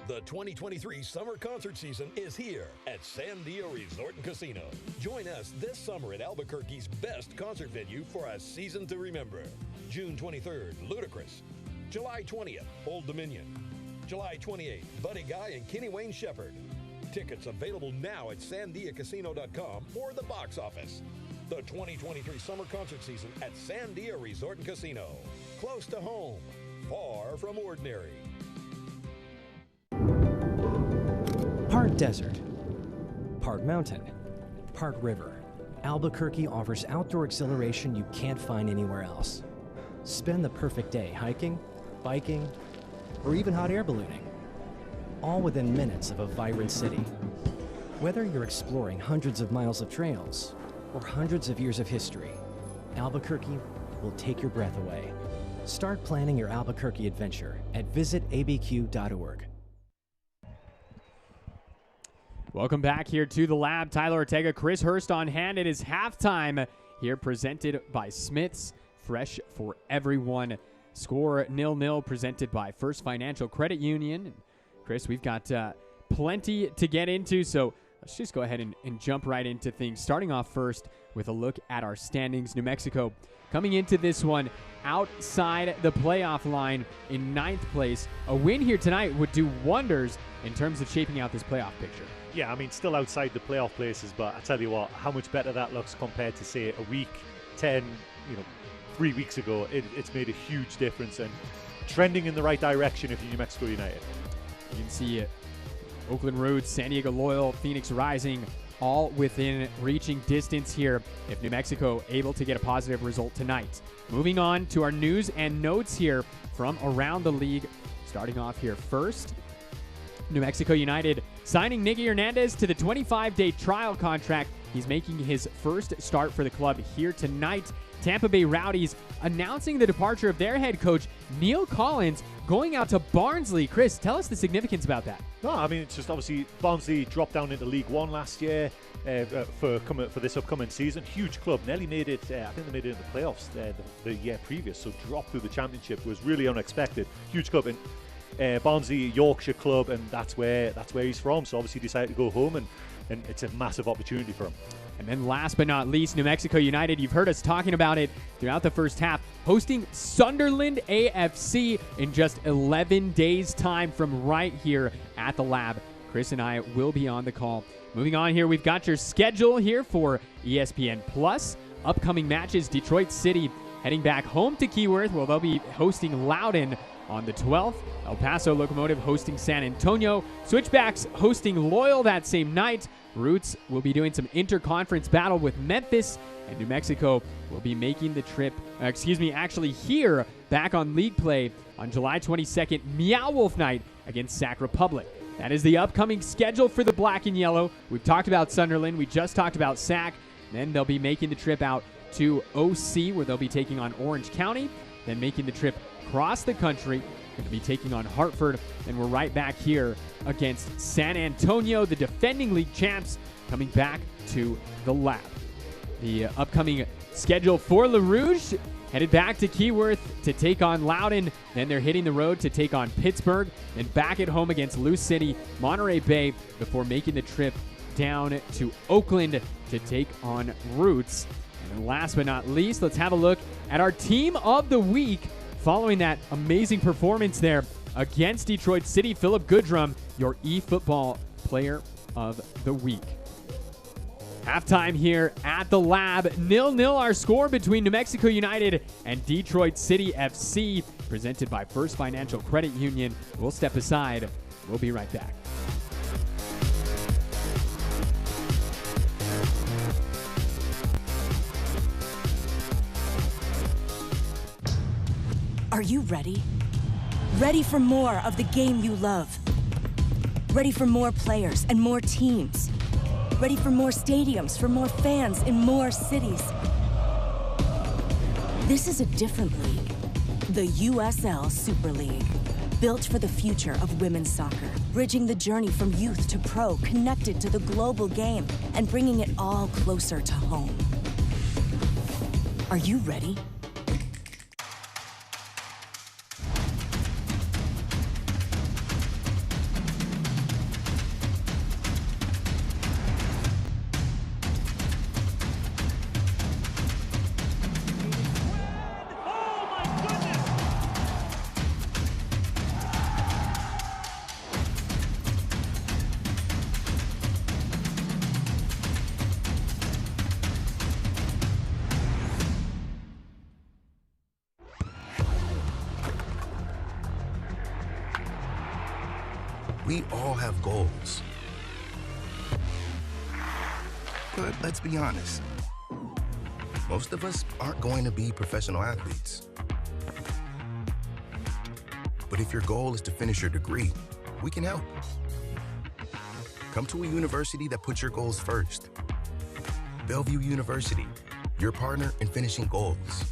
The 2023 summer concert season is here at Sandia Resort and Casino. Join us this summer at Albuquerque's best concert venue for a season to remember. June 23rd, Ludacris. July 20th, Old Dominion. July 28th, Buddy Guy and Kenny Wayne Shepherd. Tickets available now at sandiacasino.com or the box office. The 2023 summer concert season at Sandia Resort and Casino. Close to home, far from ordinary. Part desert, part mountain, part river. Albuquerque offers outdoor exhilaration you can't find anywhere else. Spend the perfect day hiking, biking, or even hot air ballooning, all within minutes of a vibrant city. Whether you're exploring hundreds of miles of trails or hundreds of years of history, Albuquerque will take your breath away. Start planning your Albuquerque adventure at visitabq.org. Welcome back here to the lab. Tyler Ortega, Chris Hurst on hand. It is halftime here, presented by Smith's, fresh for everyone. Score 0-0, presented by First Financial Credit Union. Chris, we've got plenty to get into, so let's just go ahead and jump right into things. Starting off first with a look at our standings. New Mexico coming into this one outside the playoff line in 9th place. A win here tonight would do wonders in terms of shaping out this playoff picture. Yeah, I mean, still outside the playoff places, but I tell you what, how much better that looks compared to, say, a week, 10, 3 weeks ago. It's made a huge difference and trending in the right direction if you're New Mexico United. You can see it. Oakland Roots, San Diego Loyal, Phoenix Rising, all within reaching distance here if New Mexico able to get a positive result tonight. Moving on to our news and notes here from around the league. Starting off here first, New Mexico United signing Nicky Hernandez to the 25-day trial contract. He's making his first start for the club here tonight. Tampa Bay Rowdies announcing the departure of their head coach, Neil Collins, going out to Barnsley. Chris, tell us the significance about that. No, I mean, it's just obviously Barnsley dropped down into League One last year for this upcoming season. Huge club, nearly made it, I think they made it in the playoffs the year previous, so dropped through the championship was really unexpected. Huge club in Barnsley, Yorkshire club, and that's where he's from, so obviously decided to go home, and it's a massive opportunity for him. And then last but not least, New Mexico United, you've heard us talking about it throughout the first half, hosting Sunderland AFC in just 11 days' time from right here at the lab. Chris and I will be on the call. Moving on here, we've got your schedule here for ESPN Plus. Upcoming matches, Detroit City heading back home to Keyworth, where they'll be hosting Loudoun on the 12th. El Paso Locomotive hosting San Antonio. Switchbacks hosting Loyal that same night. Roots will be doing some interconference battle with Memphis, and New Mexico will be making the trip, actually here back on league play on July 22nd, Meow Wolf Night against Sac Republic. That is the upcoming schedule for the Black and Yellow. We've talked about Sunderland. We just talked about Sac. Then they'll be making the trip out to OC, where they'll be taking on Orange County, then making the trip across the country, going to be taking on Hartford, and we're right back here against San Antonio, the defending league champs, coming back to the lab. The upcoming schedule for Le Rouge, headed back to Keyworth to take on Loudoun, then they're hitting the road to take on Pittsburgh, then back at home against Lou City, Monterey Bay, before making the trip down to Oakland to take on Roots. And then last but not least, let's have a look at our team of the week. Following that amazing performance there against Detroit City, Philip Goodrum, your eFootball Player of the Week. Halftime here at the lab. 0-0 our score between New Mexico United and Detroit City FC, presented by First Financial Credit Union. We'll step aside. We'll be right back. Are you ready? Ready for more of the game you love? Ready for more players and more teams. Ready for more stadiums, for more fans in more cities. This is a different league. The USL Super League. Built for the future of women's soccer. Bridging the journey from youth to pro, connected to the global game, and bringing it all closer to home. Are you ready? We all have goals. But let's be honest, most of us aren't going to be professional athletes. But if your goal is to finish your degree, we can help. Come to a university that puts your goals first. Bellevue University, your partner in finishing goals.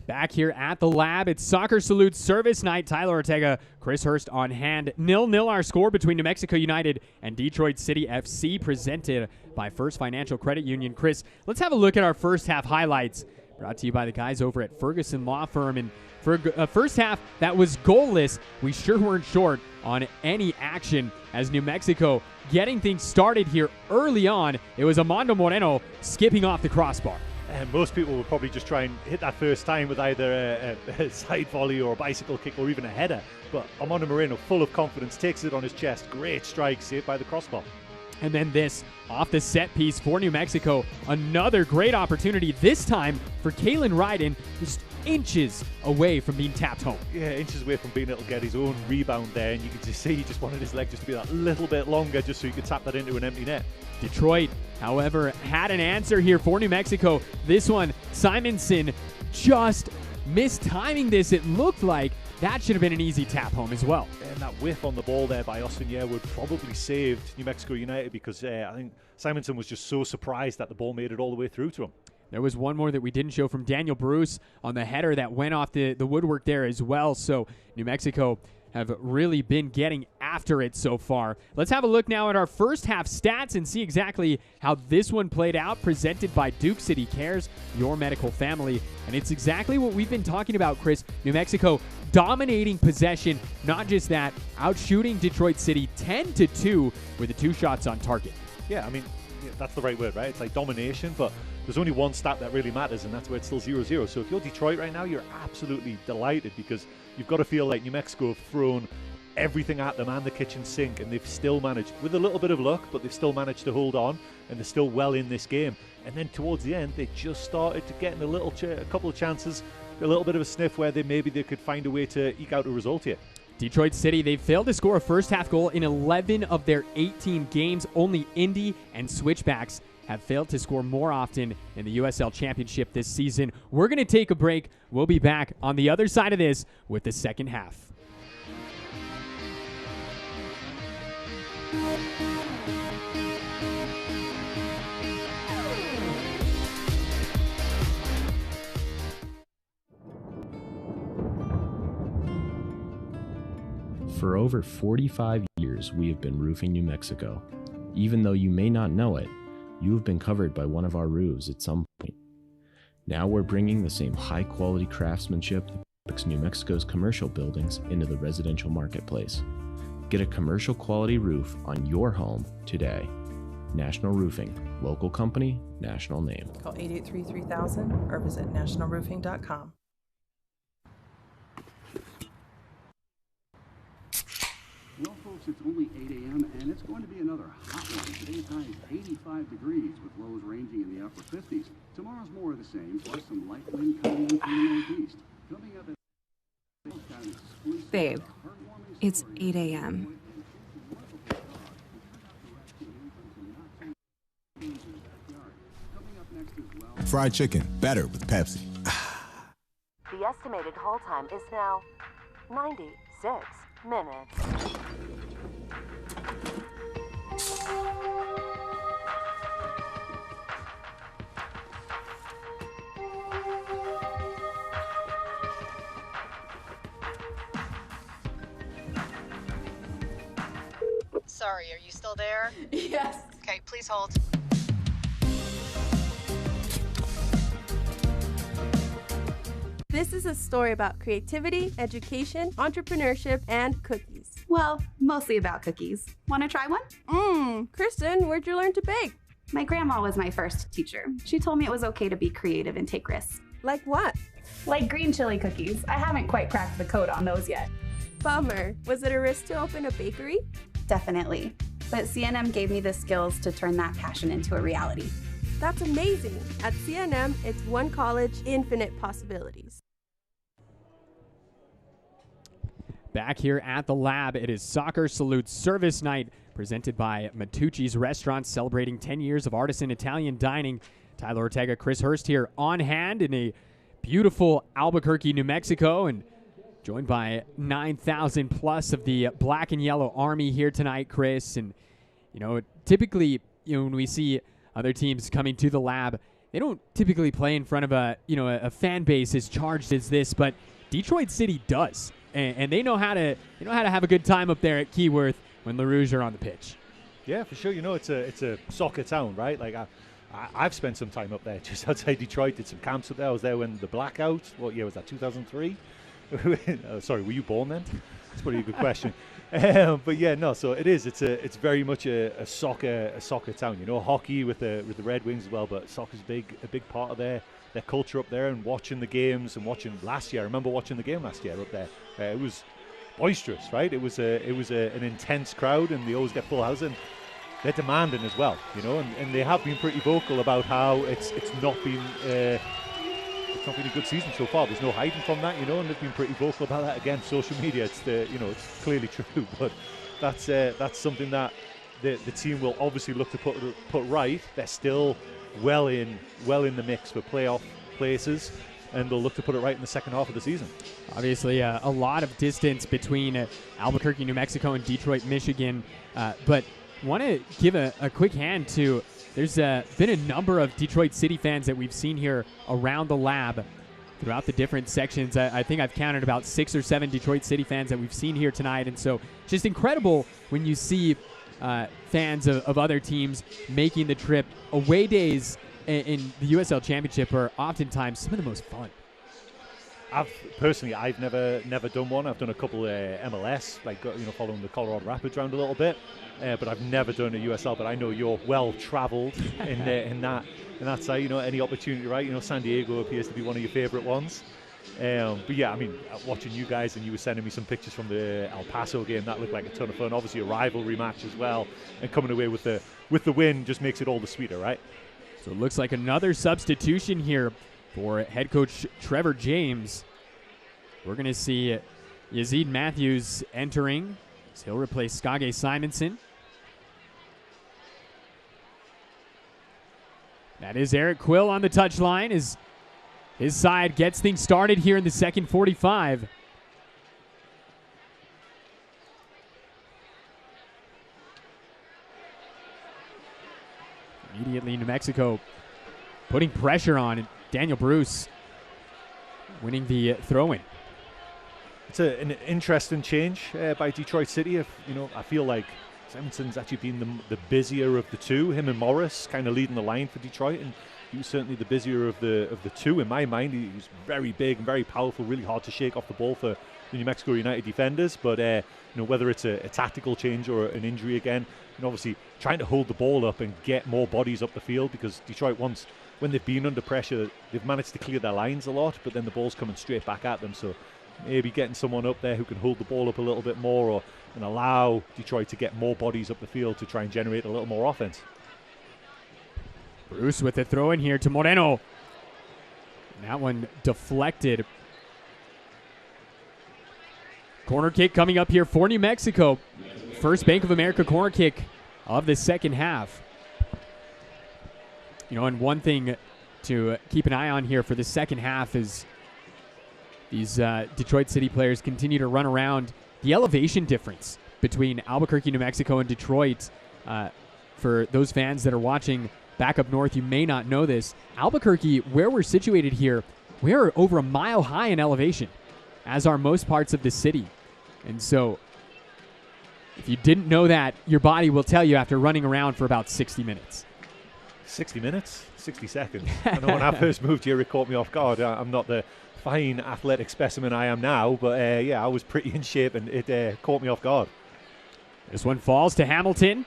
Back here at the lab, it's Soccer Salute Service Night. Tyler Ortega, Chris Hurst on hand. 0-0 our score between New Mexico United and Detroit City FC, presented by First Financial Credit Union. Chris, let's have a look at our first half highlights, brought to you by the guys over at Ferguson Law Firm. And for a first half that was goalless, we sure weren't short on any action as New Mexico getting things started here early on. It was Armando Moreno skipping off the crossbar. And most people will probably just try and hit that first time with either a side volley or a bicycle kick or even a header. But Armando Moreno, full of confidence, takes it on his chest. Great strike, saved by the crossbar. And then this, off the set piece for New Mexico. Another great opportunity, this time for Kalen Ryden, just inches away from being tapped home. Yeah, inches away from being able to get his own rebound there. And you can just see he just wanted his leg just to be that little bit longer just so he could tap that into an empty net. Detroit, however, had an answer here for New Mexico. This one, Simonson just mistiming this. It looked like that should have been an easy tap home as well. And that whiff on the ball there by Austin Yearwood probably saved New Mexico United because I think Simonson was just so surprised that the ball made it all the way through to him. There was one more that we didn't show from Daniel Bruce on the header that went off the woodwork there as well. So New Mexico have really been getting after it so far. Let's have a look now at our first half stats and see exactly how this one played out, presented by Duke City Cares, your medical family. And it's exactly what we've been talking about, Chris. New Mexico dominating possession. Not just that, out-shooting Detroit City 10-2 with the 2 shots on target. Yeah, I mean, that's the right word, right? It's like domination, but there's only one stat that really matters, and that's where it's still 0-0. So if you're Detroit right now, you're absolutely delighted because you've got to feel like New Mexico have thrown everything at them and the kitchen sink, and they've still managed, with a little bit of luck, but they've still managed to hold on, and they're still well in this game. And then towards the end, they just started to get in a couple of chances, a little bit of a sniff where maybe they could find a way to eke out a result here. Detroit City, they failed to score a first half goal in 11 of their 18 games. Only Indy and Switchbacks have failed to score more often in the USL Championship this season. We're going to take a break. We'll be back on the other side of this with the second half. For over 45 years, we have been roofing New Mexico. Even though you may not know it, you have been covered by one of our roofs at some point. Now we're bringing the same high-quality craftsmanship that puts New Mexico's commercial buildings into the residential marketplace. Get a commercial quality roof on your home today. National Roofing, local company, national name. Call 883-3000 or visit nationalroofing.com. Folks, it's only 8 a.m. and it's going to be another hot one. Today's high is 85 degrees with lows ranging in the upper 50s. Tomorrow's more of the same, plus some light wind coming in from the northeast. Coming up at Babe, it's 8 a.m. Fried chicken, better with Pepsi. The estimated hold time is now 96 minutes. Sorry, are you still there? Yes. Okay, please hold. This is a story about creativity, education, entrepreneurship, and cookies. Well, mostly about cookies. Want to try one? Kristen, where'd you learn to bake? My grandma was my first teacher. She told me it was okay to be creative and take risks. Like what? Like green chili cookies. I haven't quite cracked the code on those yet. Bummer. Was it a risk to open a bakery? Definitely. But CNM gave me the skills to turn that passion into a reality. That's amazing. At CNM, it's one college, infinite possibilities. Back here at the lab, it is Soccer Salute Service Night, presented by Matucci's Restaurants, celebrating 10 years of artisan Italian dining. Tyler Ortega, Chris Hurst here on hand in a beautiful Albuquerque, New Mexico, and joined by 9,000 plus of the Black and Yellow Army here tonight, Chris. And, typically, when we see other teams coming to the lab, they don't typically play in front of a fan base as charged as this, but Detroit City does. And they know how to have a good time up there at Keyworth when the Rouge are on the pitch. Yeah, for sure. It's a soccer town, right? Like I've spent some time up there, just outside Detroit. Did some camps up there. I was there when the blackout. What year was that? 2003. Sorry, were you born then? That's probably a good question. But yeah, no. So it is. It's very much a soccer town. Hockey with the Red Wings as well. But soccer's a big part of their culture up there, and watching the games and watching last year. I remember watching the game last year up there. It was boisterous, right? It was an intense crowd, and they always get full house, and they're demanding as well, and they have been pretty vocal about how it's not been a good season so far. There's no hiding from that, and they've been pretty vocal about that. Again, social media, it's clearly true, but that's something that the team will obviously look to put right. They're still well in the mix for playoff places, and they'll look to put it right in the second half of the season. Obviously, a lot of distance between Albuquerque, New Mexico, and Detroit, Michigan, but want to give a quick hand to, there's been a number of Detroit City fans that we've seen here around the lab throughout the different sections. I think I've counted about 6 or 7 Detroit City fans that we've seen here tonight, and so just incredible when you see fans of other teams making the trip. Away days in the USL Championship are oftentimes some of the most fun. I've never done one. I've done a couple MLS, following the Colorado Rapids around a little bit, but I've never done a USL. But I know you're well travelled in that side. Any opportunity, right? San Diego appears to be one of your favourite ones. But yeah, watching you guys, and you were sending me some pictures from the El Paso game, that looked like a ton of fun. Obviously a rivalry match as well, and coming away with the win just makes it all the sweeter, right? So it looks like another substitution here for head coach Trevor James. We're going to see Yazid Matthews entering, so he'll replace Skage Simonson. That is Eric Quill on the touchline as his side gets things started here in the second 45. Immediately New Mexico putting pressure on Daniel Bruce, winning the throw-in. It's an interesting change by Detroit City. I feel like Simonson's actually been the busier of the two. Him and Morris kind of leading the line for Detroit, and he was certainly the busier of the two in my mind. He was very big and very powerful, really hard to shake off the ball for the New Mexico United defenders. But whether it's a tactical change or an injury again, and obviously trying to hold the ball up and get more bodies up the field, because Detroit once, when they've been under pressure, they've managed to clear their lines a lot, but then the ball's coming straight back at them. So maybe getting someone up there who can hold the ball up a little bit more and allow Detroit to get more bodies up the field to try and generate a little more offense. Bruce with the throw in here to Moreno. And that one deflected. Corner kick coming up here for New Mexico. First Bank of America corner kick of the second half. You know, and one thing to keep an eye on here for the second half is these Detroit City players continue to run around. The elevation difference between Albuquerque, New Mexico, and Detroit, for those fans that are watching back up north, you may not know this. Albuquerque, where we're situated here, we're over a mile high in elevation, as are most parts of the city. And so, if you didn't know that, your body will tell you after running around for about 60 minutes. 60 minutes? 60 seconds. I know when I first moved here, it caught me off guard. I'm not the fine athletic specimen I am now, but yeah, I was pretty in shape, and it caught me off guard. This one falls to Hamilton.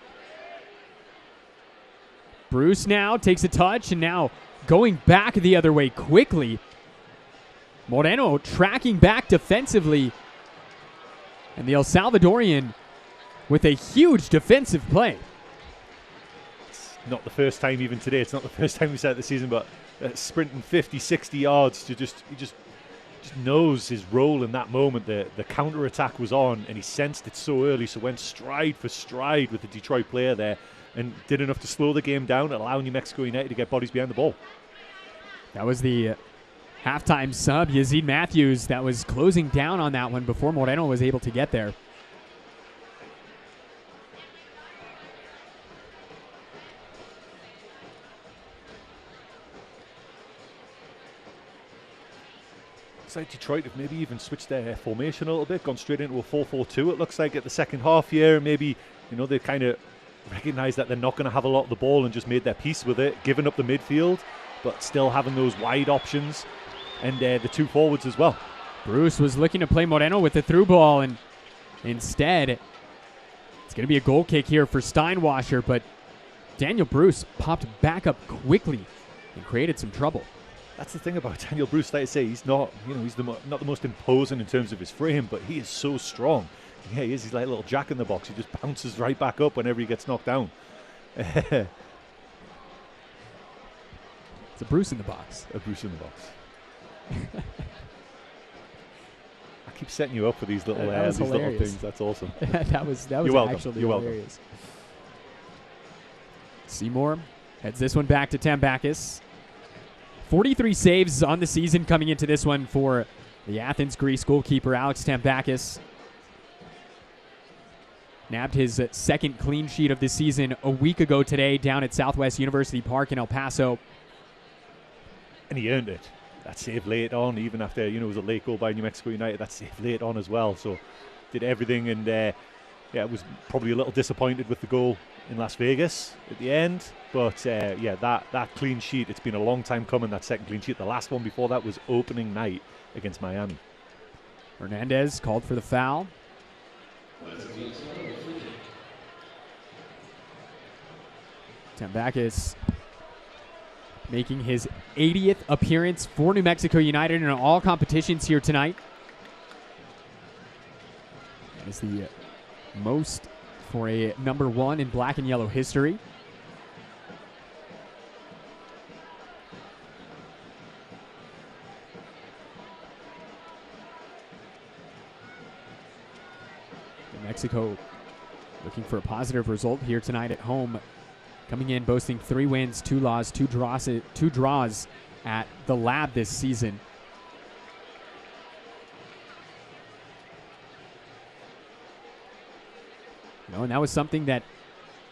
Bruce now takes a touch, and now going back the other way quickly. Moreno tracking back defensively. And the El Salvadorian with a huge defensive play. It's not the first time even today. It's not the first time we said it this season, but sprinting 50, 60 yards to he just knows his role in that moment. The counter-attack was on, and he sensed it so early, so went stride for stride with the Detroit player there and did enough to slow the game down, allowing New Mexico United to get bodies behind the ball. That was the halftime sub, Yazid Matthews, that was closing down on that one before Moreno was able to get there. Looks like Detroit have maybe even switched their formation a little bit, gone straight into a 4-4-2, it looks like, at the second half here. Maybe, you know, they kind of recognise that they're not going to have a lot of the ball and just made their peace with it, giving up the midfield, but still having those wide options. And the two forwards as well. Bruce was looking to play Moreno with the through ball, and instead it's going to be a goal kick here for Steinwasser, but Daniel Bruce popped back up quickly and created some trouble. That's the thing about Daniel Bruce. Like I say, he's not, you know, he's not the most imposing in terms of his frame, but he is so strong. Yeah, he is. He's like a little jack in the box. He just bounces right back up whenever he gets knocked down. It's a Bruce in the box. A Bruce in the box. I keep setting you up for these little things. That's awesome. that was You're welcome. Actually You're hilarious. Seymour heads this one back to Tambakis. 43 saves on the season coming into this one for the Athens Greece goalkeeper Alex Tambakis. Nabbed his second clean sheet of the season a week ago today down at Southwest University Park in El Paso. And he earned it. That save late on, even after, you know, it was a late goal by New Mexico United, that save late on as well. So did everything, and yeah, was probably a little disappointed with the goal in Las Vegas at the end. But yeah, that clean sheet, it's been a long time coming, that second clean sheet. The last one before that was opening night against Miami. Hernandez called for the foul. Tambakis making his 80th appearance for New Mexico United in all competitions here tonight. That is the most for a number one in black and yellow history. New Mexico looking for a positive result here tonight at home. Coming in boasting 3 wins, 2 losses, 2 draws at the Lab this season. You know, and that was something that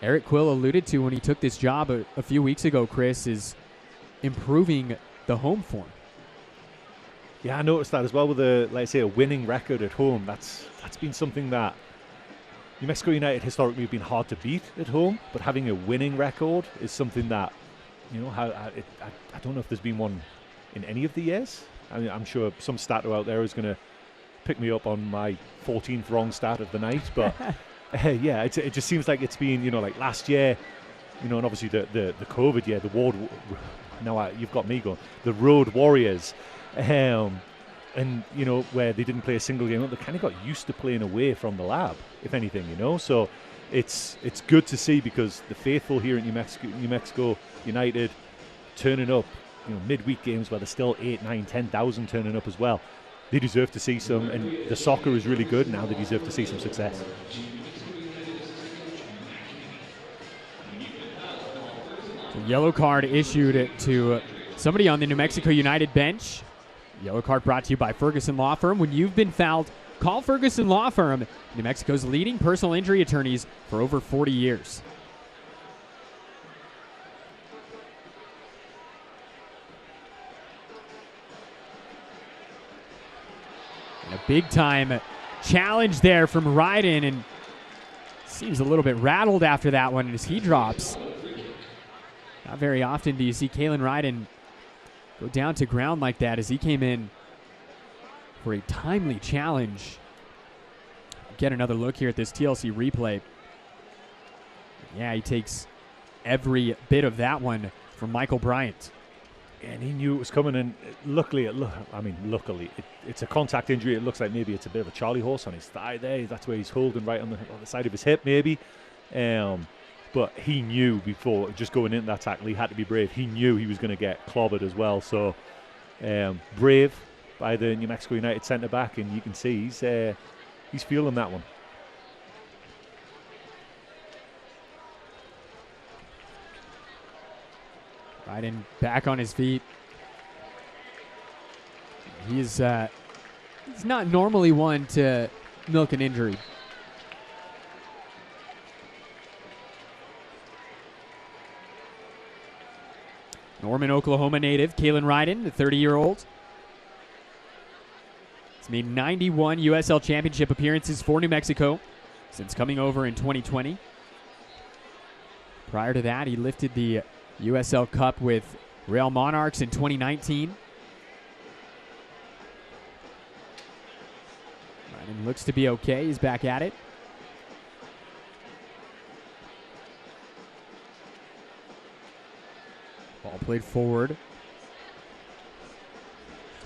Eric Quill alluded to when he took this job a few weeks ago, Chris, is improving the home form. Yeah, I noticed that as well with let's say, a winning record at home. That's been something that New Mexico United historically have been hard to beat at home, but having a winning record is something that, you know, I don't know if there's been one in any of the years. I mean, I'm sure some statter out there is going to pick me up on my 14th wrong stat of the night, but yeah, it just seems like it's been, you know, like last year, you know, and obviously the COVID year, you've got me going, the Road Warriors. and where they didn't play a single game up, they kind of got used to playing away from the lab, if anything, So it's good to see, because the faithful here in New Mexico United turning up, midweek games where there's still 8, 9, 10,000 turning up as well. They deserve to see some, and the soccer is really good now. They deserve to see some success. Yellow card issued to somebody on the New Mexico United bench. Yellow card brought to you by Ferguson Law Firm. When you've been fouled, call Ferguson Law Firm, New Mexico's leading personal injury attorneys for over 40 years. And a big-time challenge there from Ryden, and seems a little bit rattled after that one as he drops. Not very often do you see Kalen Ryden go down to ground like that, as he came in for a timely challenge. Get another look here at this TLC replay. Yeah, he takes every bit of that one from Michael Bryant. And he knew it was coming, and luckily, it's a contact injury. It looks like maybe it's a bit of a Charlie horse on his thigh there. That's where he's holding, right on the side of his hip, maybe. But he knew before just going into that tackle, he had to be brave. He knew he was going to get clobbered as well. So brave by the New Mexico United centre back, and you can see he's feeling that one. Ryden back on his feet. He's not normally one to milk an injury. Norman, Oklahoma native, Kalen Ryden, the 30-year-old. He's made 91 USL Championship appearances for New Mexico since coming over in 2020. Prior to that, he lifted the USL Cup with Real Monarchs in 2019. Ryden looks to be okay. He's back at it. Ball played forward.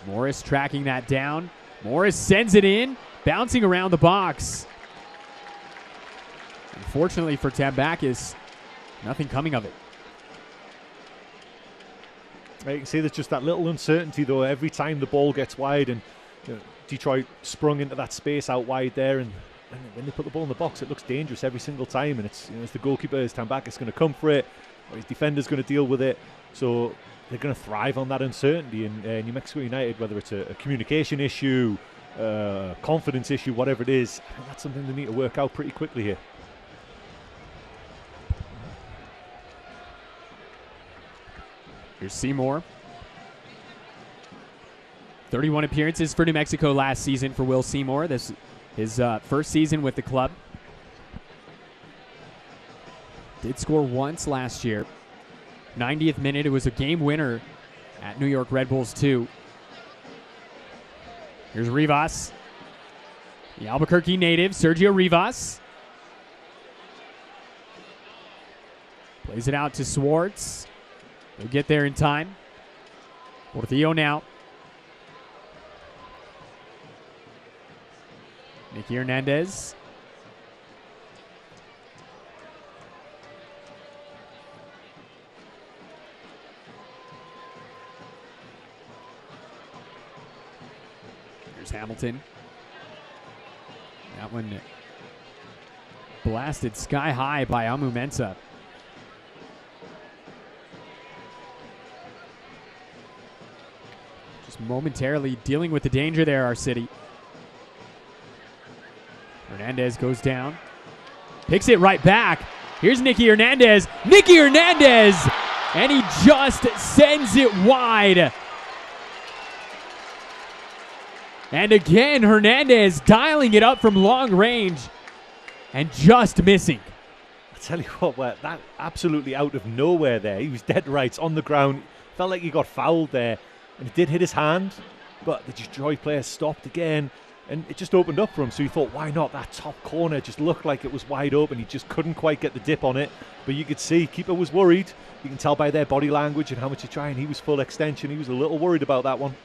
Morris tracking that down. Morris sends it in, bouncing around the box. Unfortunately for Tambakis, nothing coming of it. You can see there's just that little uncertainty, though, every time the ball gets wide, and Detroit sprung into that space out wide there, and when they put the ball in the box, it looks dangerous every single time, and it's the goalkeeper, is Tambakis going to come for it, or his defender's going to deal with it. So they're going to thrive on that uncertainty. And New Mexico United, whether it's a communication issue, confidence issue, whatever it is, I think that's something they need to work out pretty quickly here. Here's Seymour. 31 appearances for New Mexico last season for Will Seymour. This is his first season with the club. Did score once last year. 90th minute, it was a game winner at New York Red Bulls 2. Here's Rivas. The Albuquerque native, Sergio Rivas. Plays it out to Swartz. He'll get there in time. Portillo now. Nicky Hernandez. Here's Hamilton. That one blasted sky high by Amu Mensah. Just momentarily dealing with the danger there, our city. Hernandez goes down. Picks it right back. Here's Nicky Hernandez. Nicky Hernandez! And he just sends it wide. And again, Hernandez dialing it up from long range and just missing. I tell you what, that absolutely out of nowhere there. He was dead right on the ground. Felt like he got fouled there. And it did hit his hand, but the Detroit player stopped again. And it just opened up for him, so he thought, why not? That top corner just looked like it was wide open. He just couldn't quite get the dip on it. But you could see, keeper was worried. You can tell by their body language and how much they're trying. He was full extension. He was a little worried about that one.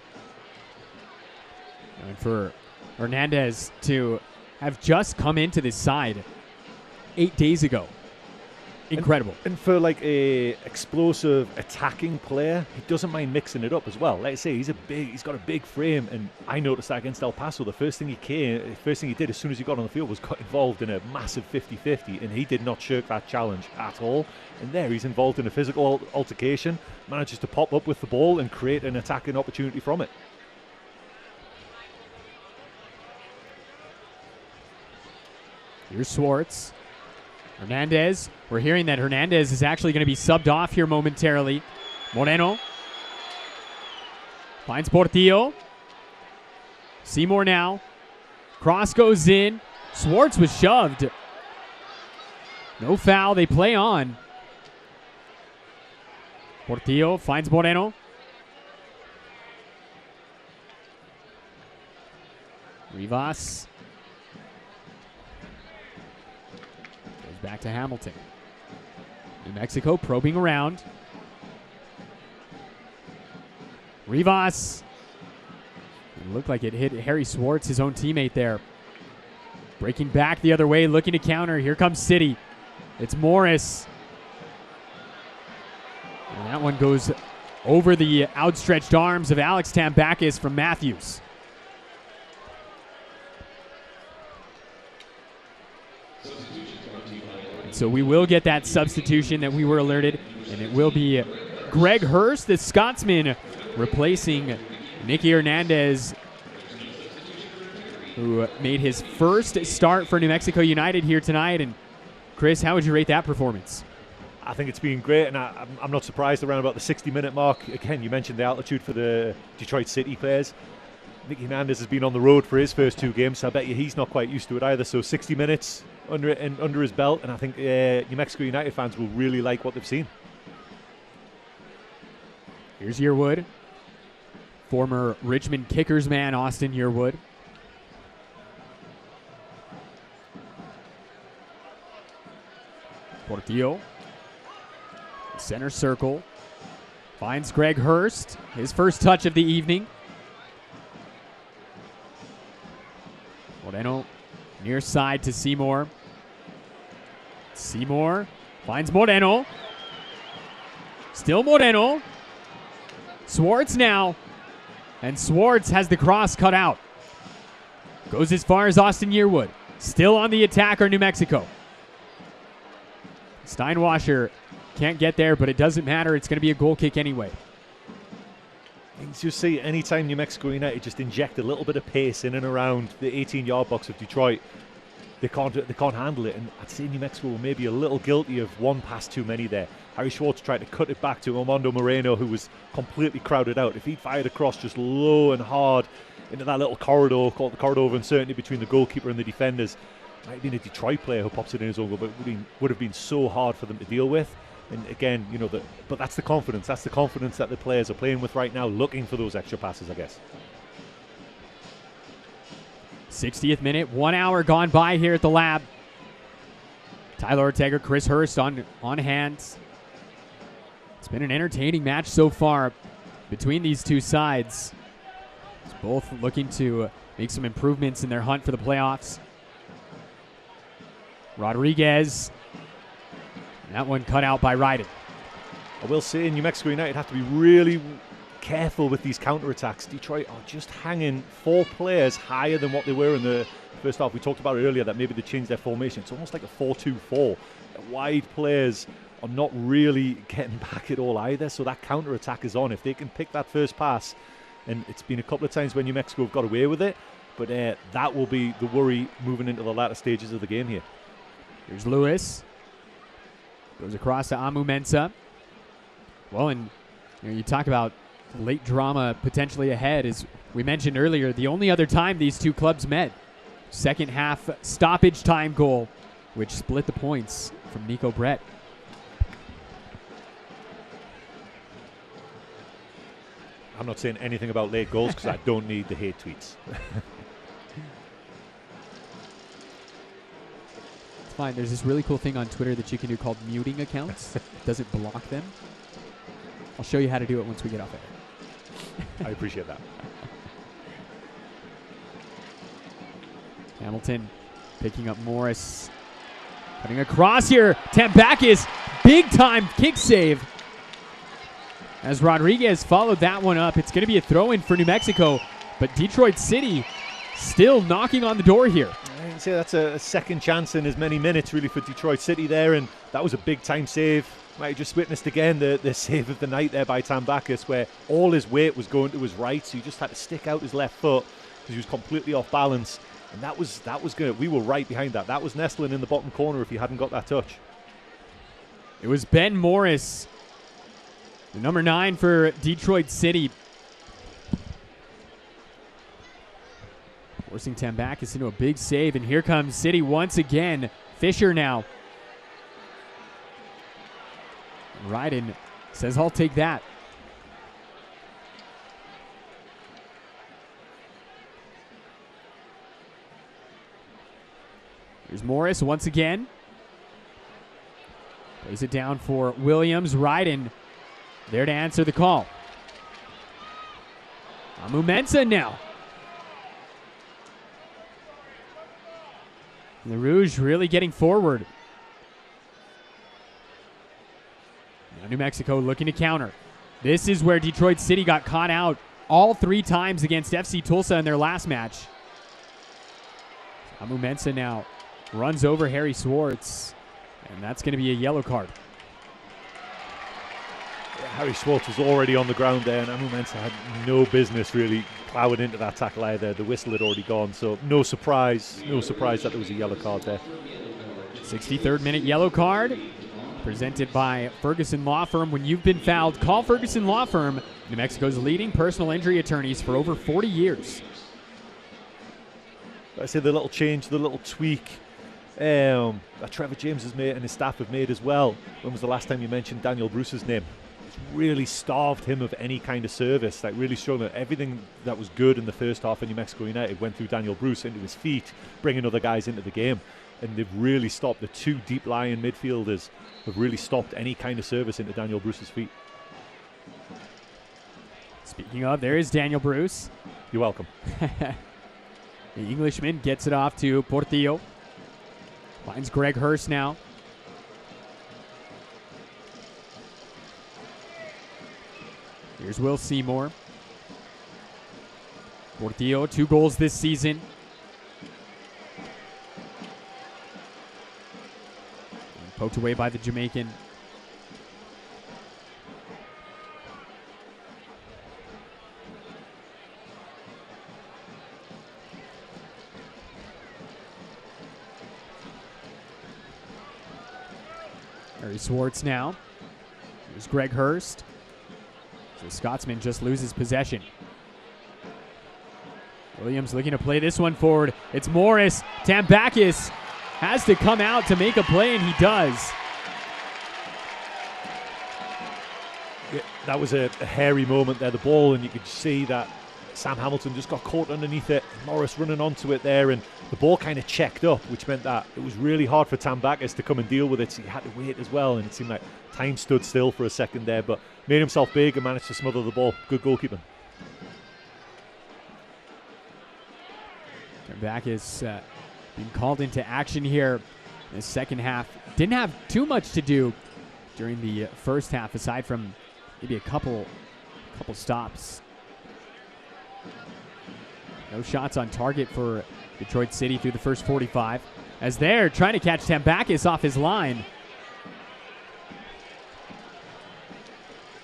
And for Hernandez to have just come into this side 8 days ago. Incredible. And for like a explosive attacking player, he doesn't mind mixing it up as well. Like I say, he's got a big frame, and I noticed that against El Paso. The first thing he did as soon as he got on the field was got involved in a massive 50-50, and he did not shirk that challenge at all. And there he's involved in a physical altercation, manages to pop up with the ball and create an attacking opportunity from it. Here's Schwartz. Hernandez. We're hearing that Hernandez is actually going to be subbed off here momentarily. Moreno finds Portillo. Seymour now. Cross goes in. Schwartz was shoved. No foul. They play on. Portillo finds Moreno. Rivas. Back to Hamilton. New Mexico probing around. Rivas. It looked like it hit Harry Schwartz, his own teammate there. Breaking back the other way, looking to counter. Here comes City. It's Morris. And that one goes over the outstretched arms of Alex Tambakis from Matthews. So we will get that substitution that we were alerted, and it will be Greg Hurst, the Scotsman, replacing Nicky Hernandez, who made his first start for New Mexico United here tonight. And Chris, how would you rate that performance? I think it's been great, and I'm not surprised around about the 60-minute mark. Again, you mentioned the altitude for the Detroit City players. Nicky Hernandez has been on the road for his first 2 games, so I bet you he's not quite used to it either. So 60 minutes under his belt, and I think New Mexico United fans will really like what they've seen. Here's Yearwood. Former Richmond Kickers man Austin Yearwood. Portillo. Center circle. Finds Greg Hurst. His first touch of the evening. Moreno near side to Seymour. Seymour finds Moreno. Still Moreno. Schwartz now. And Schwartz has the cross cut out. Goes as far as Austin Yearwood. Still on the attack are New Mexico. Steinwasser can't get there, but it doesn't matter. It's going to be a goal kick anyway. You see, anytime New Mexico United just inject a little bit of pace in and around the 18-yard box of Detroit, they can't handle it. And I'd say New Mexico were maybe a little guilty of one pass too many there. Harry Schwartz tried to cut it back to Armando Moreno, who was completely crowded out. If he'd fired across just low and hard into that little corridor called the corridor of uncertainty between the goalkeeper and the defenders, might have been a Detroit player who pops it in his own goal, but it would have been so hard for them to deal with. And again, but that's the confidence. That's the confidence that the players are playing with right now, looking for those extra passes, I guess. 60th minute, 1 hour gone by here at the lab. Tyler Ortega, Chris Hurst on hand. It's been an entertaining match so far between these two sides. It's both looking to make some improvements in their hunt for the playoffs. Rodriguez. That one cut out by Ryden. I will say New Mexico United have to be really careful with these counter-attacks. Detroit are just hanging 4 players higher than what they were in the first half. We talked about it earlier that maybe they changed their formation. It's almost like a 4-2-4. Wide players are not really getting back at all either, so that counter-attack is on. If they can pick that first pass, and it's been a couple of times when New Mexico have got away with it, but that will be the worry moving into the latter stages of the game here. Here's Lewis. Goes across to Amu Mensah. Well, and you talk about late drama potentially ahead. As we mentioned earlier, the only other time these two clubs met, second half stoppage time goal, which split the points from Nico Brett. I'm not saying anything about late goals because I don't need the hate tweets. Fine. There's this really cool thing on Twitter that you can do called muting accounts. It doesn't block them. I'll show you how to do it once we get off air. I appreciate that. Hamilton picking up Morris. Cutting across here. Tambakis, big time kick save. As Rodriguez followed that one up, it's going to be a throw-in for New Mexico. But Detroit City still knocking on the door here. I can say that's a second chance in as many minutes really for Detroit City there, and that was a big time save. Might have just witnessed again the save of the night there by Tambakis, where all his weight was going to his right, so he just had to stick out his left foot because he was completely off balance. And that was good. We were right behind that. That was nestling in the bottom corner if he hadn't got that touch. It was Ben Morris, the number 9 for Detroit City, forcing Tambakis into a big save. And here comes City once again. Fisher now. Ryden says, I'll take that. Here's Morris once again. Plays it down for Williams. Ryden there to answer the call. Amu Mensah now. The Rouge really getting forward. Now New Mexico looking to counter. This is where Detroit City got caught out all 3 times against FC Tulsa in their last match. Amu Mensah now runs over Harry Swartz, and that's going to be a yellow card. Yeah, Harry Swartz was already on the ground there, and Amu Mensah had no business really plowing into that tackle either. The whistle had already gone, so no surprise that there was a yellow card there. 63rd minute yellow card presented by Ferguson Law Firm. When you've been fouled, call Ferguson Law Firm, New Mexico's leading personal injury attorneys for over 40 years. I say the little change, the little tweak that Trevor James has made and his staff have made as well. When was the last time you mentioned Daniel Bruce's name? It's really starved him of any kind of service. Like really showing that everything that was good in the first half of New Mexico United went through Daniel Bruce into his feet, bringing other guys into the game. And they've really stopped, the 2 deep lying midfielders have really stopped any kind of service into Daniel Bruce's feet. Speaking of, there is Daniel Bruce. You're welcome. The Englishman gets it off to Portillo. Finds Greg Hurst now. Here's Will Seymour. Portillo, 2 goals this season. And poked away by the Jamaican. Harry Swartz now. Here's Greg Hurst. So the Scotsman just loses possession. Williams looking to play this one forward. It's Morris. Tambakis has to come out to make a play, and he does. Yeah, that was a hairy moment there, the ball, and you could see that Sam Hamilton just got caught underneath it. Morris running onto it there, and the ball kind of checked up, which meant that it was really hard for Tambakis to come and deal with it, so he had to wait as well, and it seemed like time stood still for a second there, but made himself big and managed to smother the ball. Good goalkeeping. Tambakis being called into action here in the second half. Didn't have too much to do during the first half, aside from maybe a couple stops. No shots on target for Detroit City through the first 45. As they're trying to catch Tambakis off his line.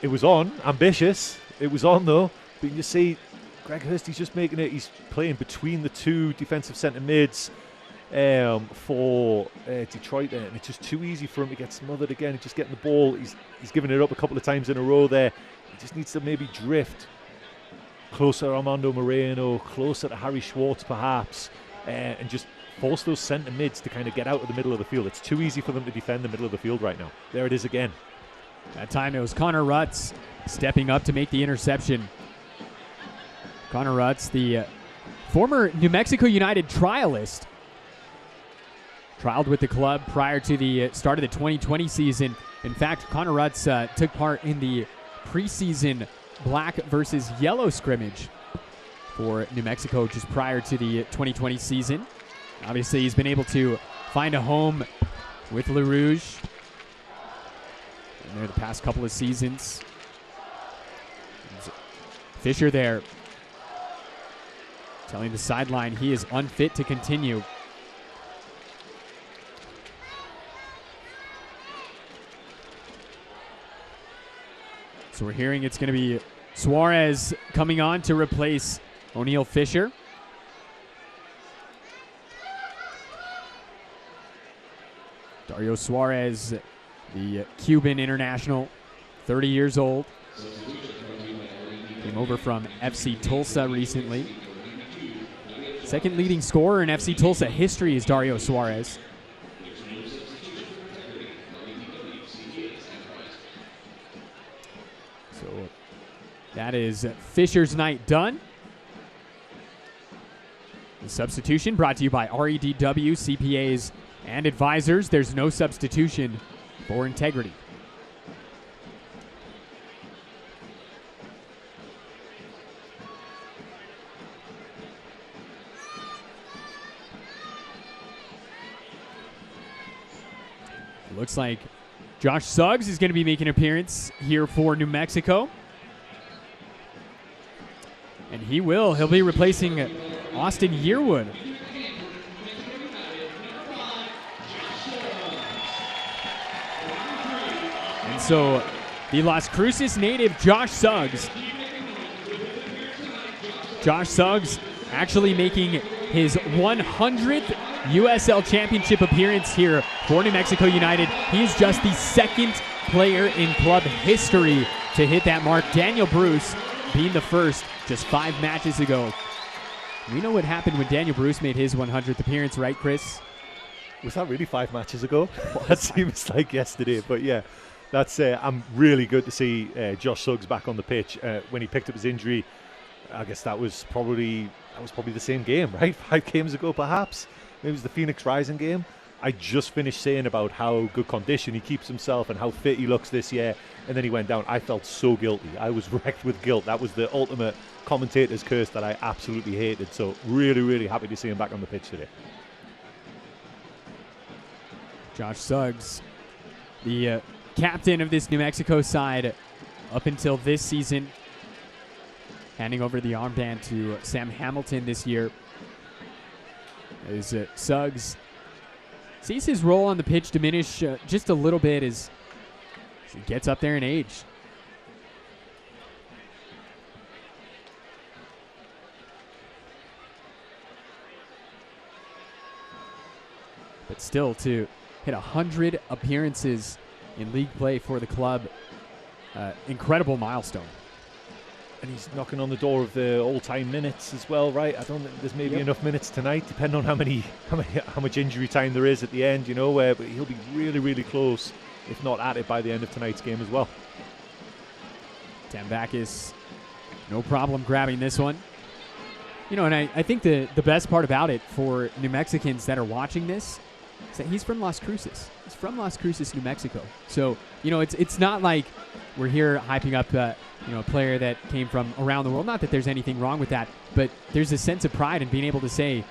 It was on, ambitious. It was on though. But you see, Greg Hurst, he's just making it. He's playing between the 2 defensive centre mids for Detroit there, and it's just too easy for him to get smothered again. He's just getting the ball. He's giving it up a couple of times in a row there. He just needs to maybe drift closer to Armando Moreno, closer to Harry Schwartz perhaps, and just force those centre mids to kind of get out of the middle of the field. It's too easy for them to defend the middle of the field right now. There it is again. That time it was Connor Rutz stepping up to make the interception. Connor Rutz, the former New Mexico United trialist, trialed with the club prior to the start of the 2020 season. In fact, Connor Rutz took part in the preseason black versus yellow scrimmage for New Mexico just prior to the 2020 season. Obviously, he's been able to find a home with Le Rouge in there the past couple of seasons. Fisher there telling the sideline he is unfit to continue. So we're hearing it's going to be Suarez coming on to replace O'Neal Fisher. Dario Suarez, the Cuban international, 30 years old. Came over from FC Tulsa recently. Second leading scorer in FC Tulsa history is Dario Suarez. So that is Fisher's night done. The substitution brought to you by REDW, CPAs, and advisors. There's no substitution for integrity. Looks like Josh Suggs is going to be making an appearance here for New Mexico. And he'll be replacing Austin Yearwood. And so the Las Cruces native Josh Suggs actually making his 100th USL Championship appearance here for New Mexico United. He's just the second player in club history to hit that mark. Daniel Bruce being the first just 5 matches ago. We know what happened when Daniel Bruce made his 100th appearance, right, Chris? Was that really 5 matches ago? That seems like yesterday, but yeah. That's I'm really good to see Josh Suggs back on the pitch. When he picked up his injury, I guess that was probably the same game, right? 5 games ago, perhaps. It was the Phoenix Rising game. I just finished saying about how good condition he keeps himself and how fit he looks this year, and then he went down. I felt so guilty. I was wrecked with guilt. That was the ultimate commentator's curse that I absolutely hated. So really, really happy to see him back on the pitch today. Josh Suggs, the captain of this New Mexico side up until this season, handing over the armband to Sam Hamilton this year. As Suggs sees his role on the pitch diminish just a little bit as he gets up there in age. But still, to hit 100 appearances in league play for the club, incredible milestone. And he's knocking on the door of the all-time minutes as well, right? I don't think there's maybe enough minutes tonight, depending on how much injury time there is at the end, but he'll be really, really close, if not at it, by the end of tonight's game as well. Tambakis, no problem grabbing this one. And I think the best part about it for New Mexicans that are watching this is that he's from Las Cruces. He's from Las Cruces, New Mexico. So, it's not like we're here hyping up a player that came from around the world. Not that there's anything wrong with that, but there's a sense of pride in being able to say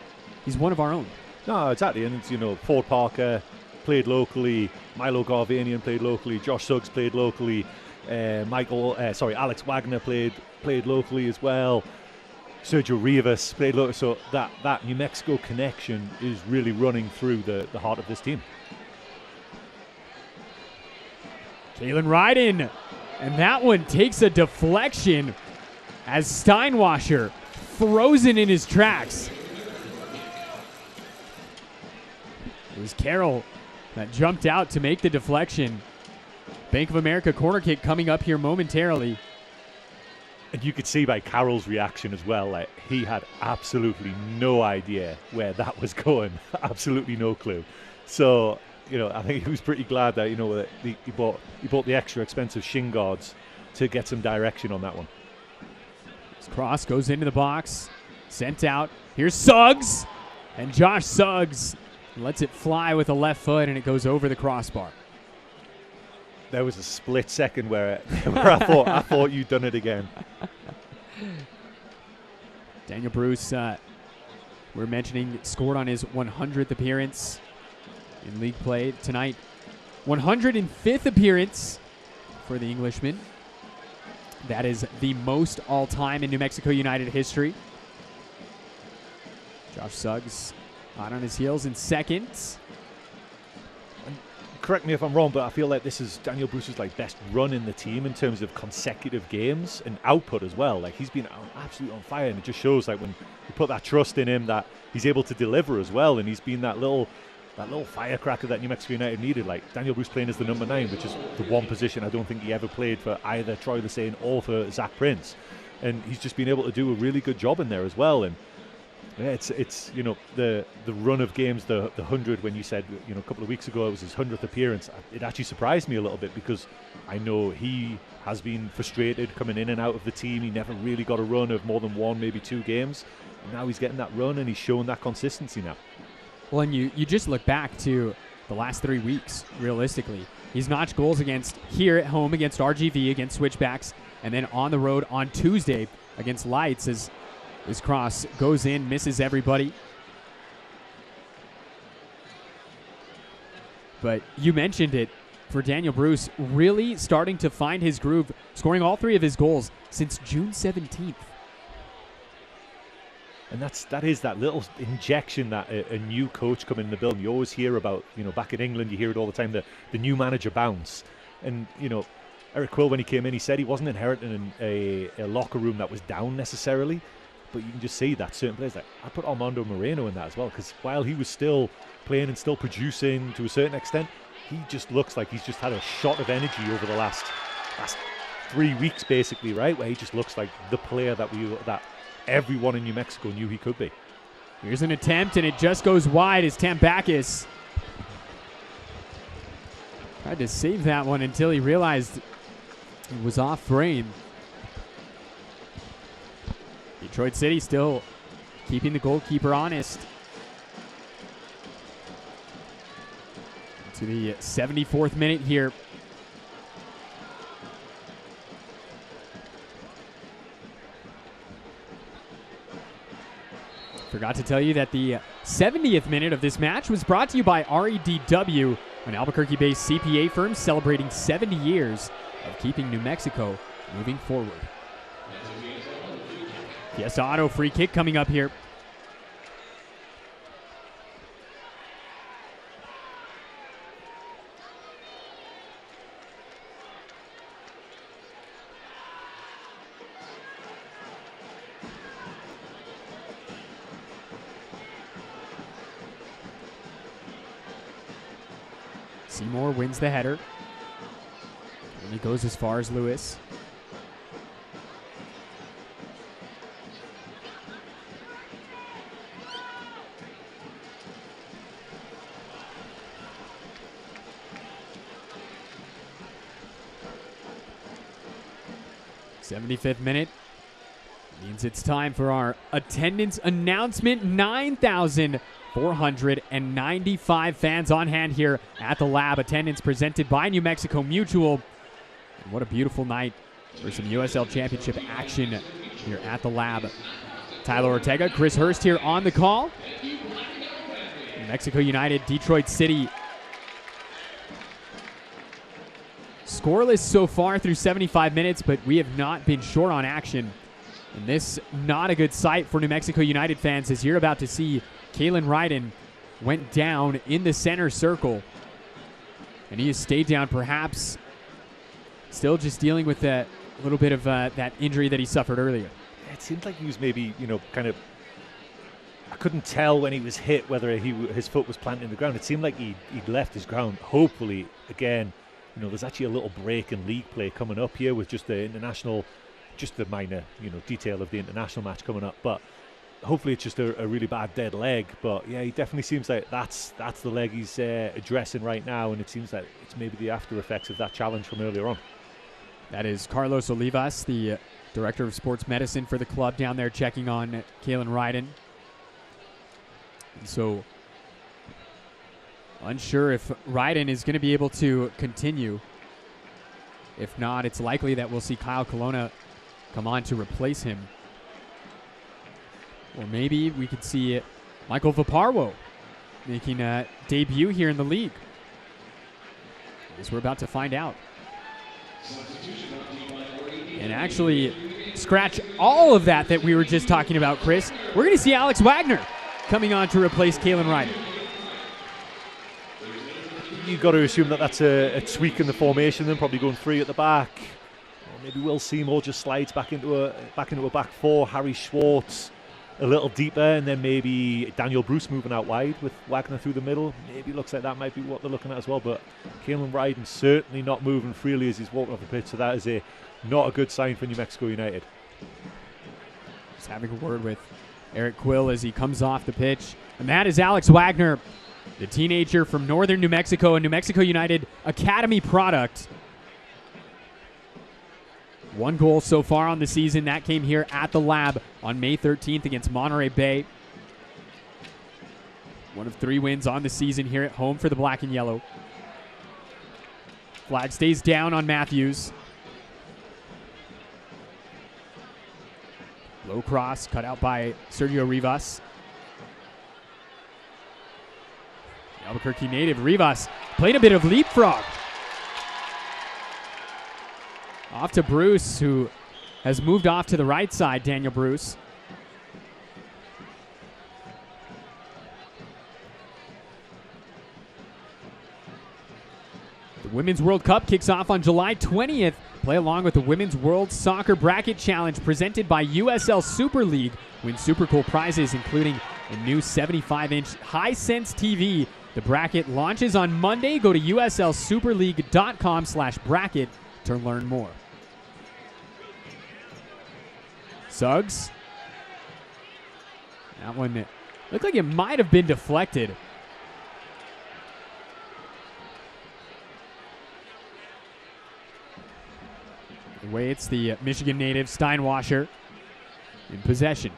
he's one of our own. No, exactly. And it's, Ford Parker played locally, Milo Garvanian played locally, Josh Suggs played locally, Alex Wagner played locally as well. Sergio Rivas played locally. So that New Mexico connection is really running through the heart of this team. Kalen Ryden, and that one takes a deflection as Steinwasser frozen in his tracks. It was Carroll that jumped out to make the deflection. Bank of America corner kick coming up here momentarily. And you could see by Carroll's reaction as well, like he had absolutely no idea where that was going. Absolutely no clue. So, I think he was pretty glad that, that he bought the extra expensive shin guards to get some direction on that one. This cross goes into the box, sent out. Here's Suggs, and Josh Suggs lets it fly with the left foot, and it goes over the crossbar. There was a split second where I thought you'd done it again. Daniel Bruce we're mentioning, scored on his 100th appearance in league play tonight. 105th appearance for the Englishman. That is the most all-time in New Mexico United history. Josh Suggs hot on his heels in second. Correct me if I'm wrong, but I feel like this is Daniel Bruce's best run in the team in terms of consecutive games and output as well. He's been absolutely on fire, and it just shows when you put that trust in him that he's able to deliver as well, and he's been that little firecracker that New Mexico United needed. Daniel Bruce playing as the number 9, which is the one position I don't think he ever played for either Troy Lesane or for Zach Prince, and he's just been able to do a really good job in there as well. And yeah, it's the run of games, the 100, when you said a couple of weeks ago it was his 100th appearance, it actually surprised me a little bit, because I know he has been frustrated coming in and out of the team. He never really got a run of more than 1, maybe 2 games, and now he's getting that run and he's showing that consistency now. Well, and you just look back to the last 3 weeks, realistically. He's notched goals here at home against RGV, against Switchbacks, and then on the road on Tuesday against Lights, as his cross goes in, misses everybody. But you mentioned it, for Daniel Bruce, really starting to find his groove, scoring all 3 of his goals since June 17th. And that is that little injection that a new coach coming in the building. You always hear about, back in England, you hear it all the time, the new manager bounce. And, Eric Quill, when he came in, he said he wasn't inheriting a locker room that was down necessarily. But you can just see that certain players, I put Armando Moreno in that as well, because while he was still playing and still producing to a certain extent, he just looks like he's just had a shot of energy over the last 3 weeks, basically, right? Where he just looks like the player that everyone in New Mexico knew he could be. Here's an attempt, and it just goes wide as Tambakis tried to save that one until he realized it was off frame. Detroit City still keeping the goalkeeper honest. To the 74th minute here. Forgot to tell you that the 70th minute of this match was brought to you by REDW, an Albuquerque-based CPA firm celebrating 70 years of keeping New Mexico moving forward. Fiesta Auto free kick coming up here. Seymour wins the header. And he goes as far as Lewis. '75th minute means it's time for our attendance announcement. 9,495 fans on hand here at the Lab. Attendance presented by New Mexico Mutual. And what a beautiful night for some USL Championship action here at the Lab. Tyler Ortega, Chris Hurst here on the call. New Mexico United, Detroit City. Scoreless so far through 75 minutes, but we have not been short on action. And this, not a good sight for New Mexico United fans, as you're about to see Kalen Ryden went down in the center circle. And he has stayed down, perhaps still just dealing with that little bit of that injury that he suffered earlier. It seemed like he was maybe, kind of, I couldn't tell when he was hit whether his foot was planted in the ground. It seemed like he'd left his ground. Hopefully, again, there's actually a little break in league play coming up here with just the international, just the minor, detail of the international match coming up. But hopefully it's just a really bad dead leg. But yeah, he definitely seems like that's the leg he's addressing right now, and it seems like it's maybe the after effects of that challenge from earlier on. That is Carlos Olivas, the director of sports medicine for the club down there, checking on Kalen Ryden. And so unsure if Ryden is going to be able to continue. If not, it's likely that we'll see Kyle Colonna come on to replace him. Or maybe we could see Michael Vaparwo making a debut here in the league. As we're about to find out. And actually, scratch all of that we were just talking about, Chris. We're going to see Alex Wagner coming on to replace Kalen Ryder. You've got to assume that that's a tweak in the formation, then probably going 3 at the back. Or maybe Will Seymour just slides back into a back 4. Harry Schwartz a little deeper, and then maybe Daniel Bruce moving out wide with Wagner through the middle. Maybe looks like that might be what they're looking at as well. But Kalen Ryder certainly not moving freely as he's walking off the pitch, so that is not a good sign for New Mexico United. Just having a word with Eric Quill as he comes off the pitch. And that is Alex Wagner, the teenager from northern New Mexico, a New Mexico United Academy product. 1 goal so far on the season. That came here at the Lab on May 13th against Monterey Bay. 1 of 3 wins on the season here at home for the Black and Yellow. Flag stays down on Matthews. Low cross cut out by Sergio Rivas. The Albuquerque native Rivas played a bit of leapfrog. Off to Bruce, who has moved off to the right side, Daniel Bruce. The Women's World Cup kicks off on July 20th. Play along with the Women's World Soccer Bracket Challenge presented by USL Super League. Win super cool prizes, including a new 75-inch Hisense TV. The bracket launches on Monday. Go to uslsuperleague.com/bracket to learn more. Suggs. That one looked like it might have been deflected. The way it's the Michigan native Steinwasser in possession.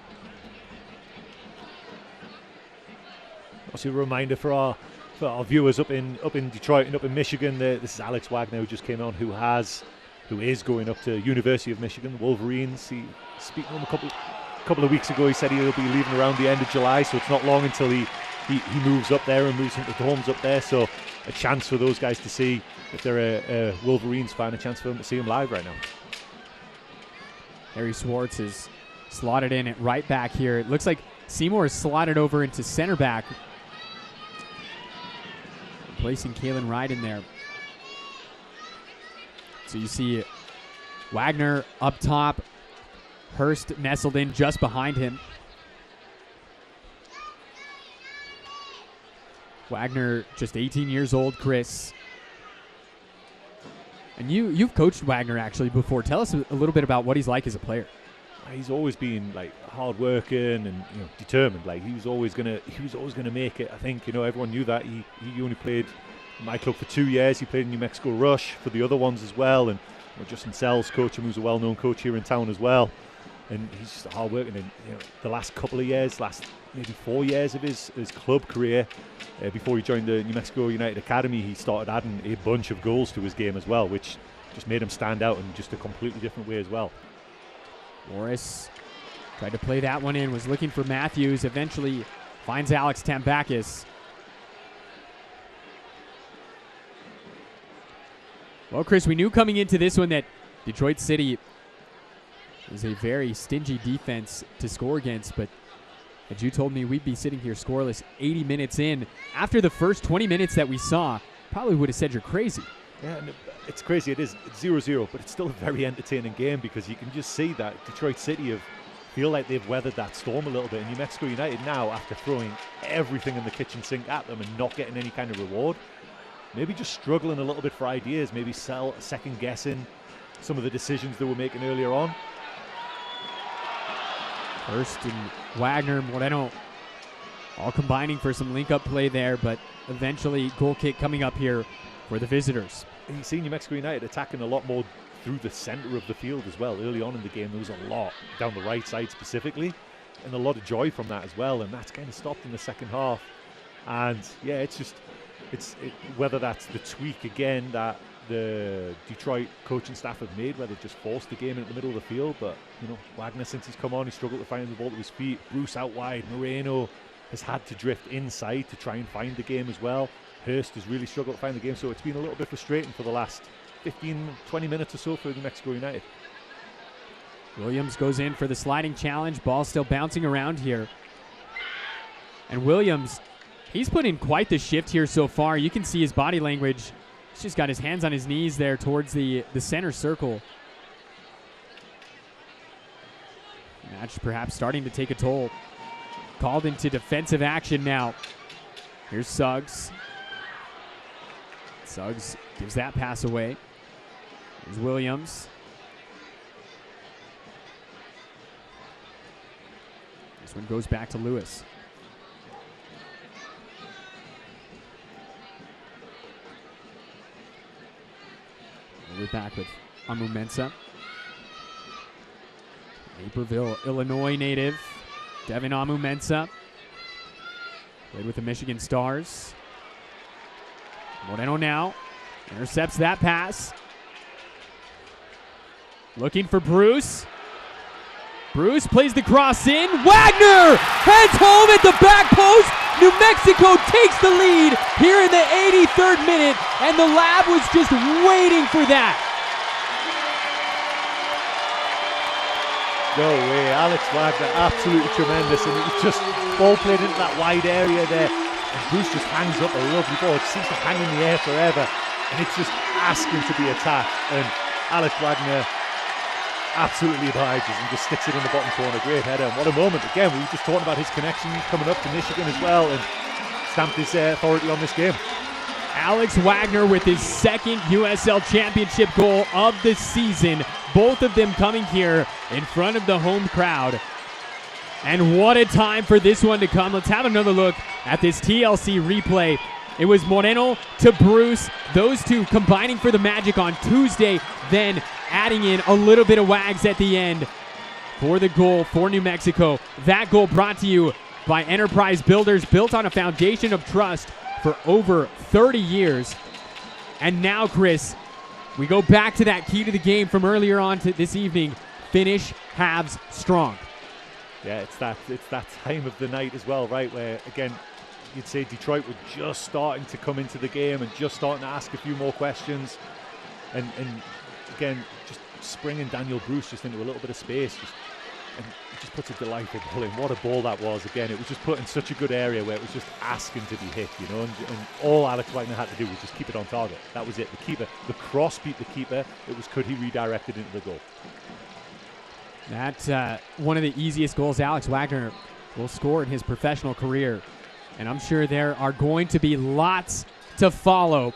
Also a reminder for our viewers up in Detroit and up in Michigan. This is Alex Wagner, who just came on, who is going up to University of Michigan, the Wolverines. He speaking to him a couple of weeks ago. He said he'll be leaving around the end of July, so it's not long until he moves up there and moves into the homes up there. So a chance for those guys to see, if they're a Wolverines fan, a chance for them to see him live right now. Harry Schwartz is slotted in at right back here. It looks like Seymour is slotted over into center back, replacing Kalen Ryder in there. So you see Wagner up top, Hurst nestled in just behind him. Wagner, just 18 years old, Chris. And you've coached Wagner actually before. Tell us a little bit about what he's like as a player. He's always been hard working and determined. He was always gonna make it. I think everyone knew that. He only played my club for 2 years. He played in New Mexico Rush for the other ones as well. And Justin Sells coach him, who's a well-known coach here in town as well. And he's just hard working. And the last couple of years, last maybe 4 years of his club career, before he joined the New Mexico United Academy, he started adding a bunch of goals to his game as well, which just made him stand out in just a completely different way as well. Morris tried to play that one in, was looking for Matthews, eventually finds Alex Tambakis. Well, Chris, we knew coming into this one that Detroit City is a very stingy defense to score against, but as you told me, we'd be sitting here scoreless 80 minutes in. After the first 20 minutes that we saw, probably would have said you're crazy. Yeah, and it's crazy. It's 0-0, but it's still a very entertaining game because you can just see that Detroit City feel like they've weathered that storm a little bit. And New Mexico United now, after throwing everything in the kitchen sink at them and not getting any kind of reward, maybe just struggling a little bit for ideas, maybe second guessing some of the decisions they were making earlier on. Hurst and Wagner, Moreno, all combining for some link-up play there, but eventually goal kick coming up here for the visitors. You see New Mexico United attacking a lot more through the center of the field as well. Early on in the game, there was a lot down the right side specifically, and a lot of joy from that as well, and that's kind of stopped in the second half. And yeah, whether that's the tweak again that the Detroit coaching staff have made, where they've just forced the game into the middle of the field. But Wagner, since he's come on, he struggled to find the ball to his feet. Bruce out wide, Moreno has had to drift inside to try and find the game as well. Hurst has really struggled to find the game, so it's been a little bit frustrating for the last 15, 20 minutes or so for New Mexico United. Williams goes in for the sliding challenge. Ball still bouncing around here. And Williams, he's put in quite the shift here so far. You can see his body language. He's just got his hands on his knees there towards the center circle. Match perhaps starting to take a toll. Called into defensive action now. Here's Suggs. Suggs gives that pass away. Here's Williams. This one goes back to Lewis. We're back with Amu Mensah. Naperville, Illinois native, Devin Amu Mensah. Played with the Michigan Stars. Moreno now intercepts that pass. Looking for Bruce. Bruce plays the cross in. Wagner heads home at the back post. New Mexico takes the lead here in the 83rd minute, and the Lab was just waiting for that. No way, Alex Wagner, absolutely tremendous, and it was just ball played into that wide area there, and Bruce just hangs up a lovely ball. It seems to hang in the air forever, and it's just asking to be attacked, and Alex Wagner absolutely obliges and just sticks it in the bottom corner. Great header, and what a moment. Again, we were just talking about his connection coming up to Michigan as well, and stamped his authority on this game. Alex Wagner with his second USL Championship goal of the season. Both of them coming here in front of the home crowd. And what a time for this one to come. Let's have another look at this TLC replay. It was Moreno to Bruce, those two combining for the Magic on Tuesday, then adding in a little bit of Wags at the end for the goal for New Mexico. That goal brought to you by Enterprise Builders, built on a foundation of trust for over 30 years. And now, Chris, we go back to that key to the game from earlier on to this evening. Finish halves strong. Yeah, it's that time of the night as well, right, where, again, you'd say Detroit were just starting to come into the game and just starting to ask a few more questions. And again, just springing Daniel Bruce just into a little bit of space. And it just puts a delightful ball in. What a ball that was. Again, it was just put in such a good area where it was just asking to be hit, you know. And all Alex Wagner had to do was just keep it on target. That was it. The keeper, the cross beat the keeper. It was, could he redirect it into the goal? That's one of the easiest goals Alex Wagner will score in his professional career. And I'm sure there are going to be lots to follow.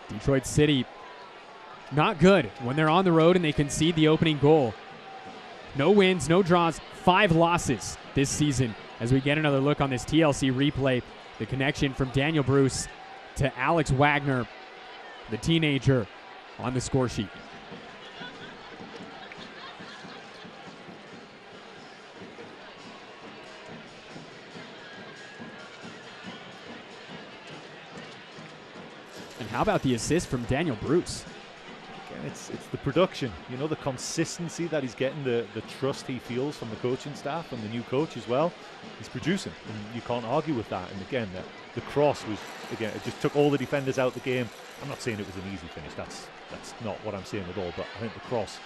Detroit City, not good when they're on the road and they concede the opening goal. No wins, no draws, 5 losses this season. As we get another look on this TLC replay, the connection from Daniel Bruce to Alex Wagner, the teenager, on the score sheet. And how about the assist from Daniel Bruce? Again, it's the production, you know, the consistency that he's getting, the trust he feels from the coaching staff and the new coach as well. He's producing, and you can't argue with that. And again, the cross was, again, it just took all the defenders out of the game. I'm not saying it was an easy finish. That's not what I'm saying at all. But I think the cross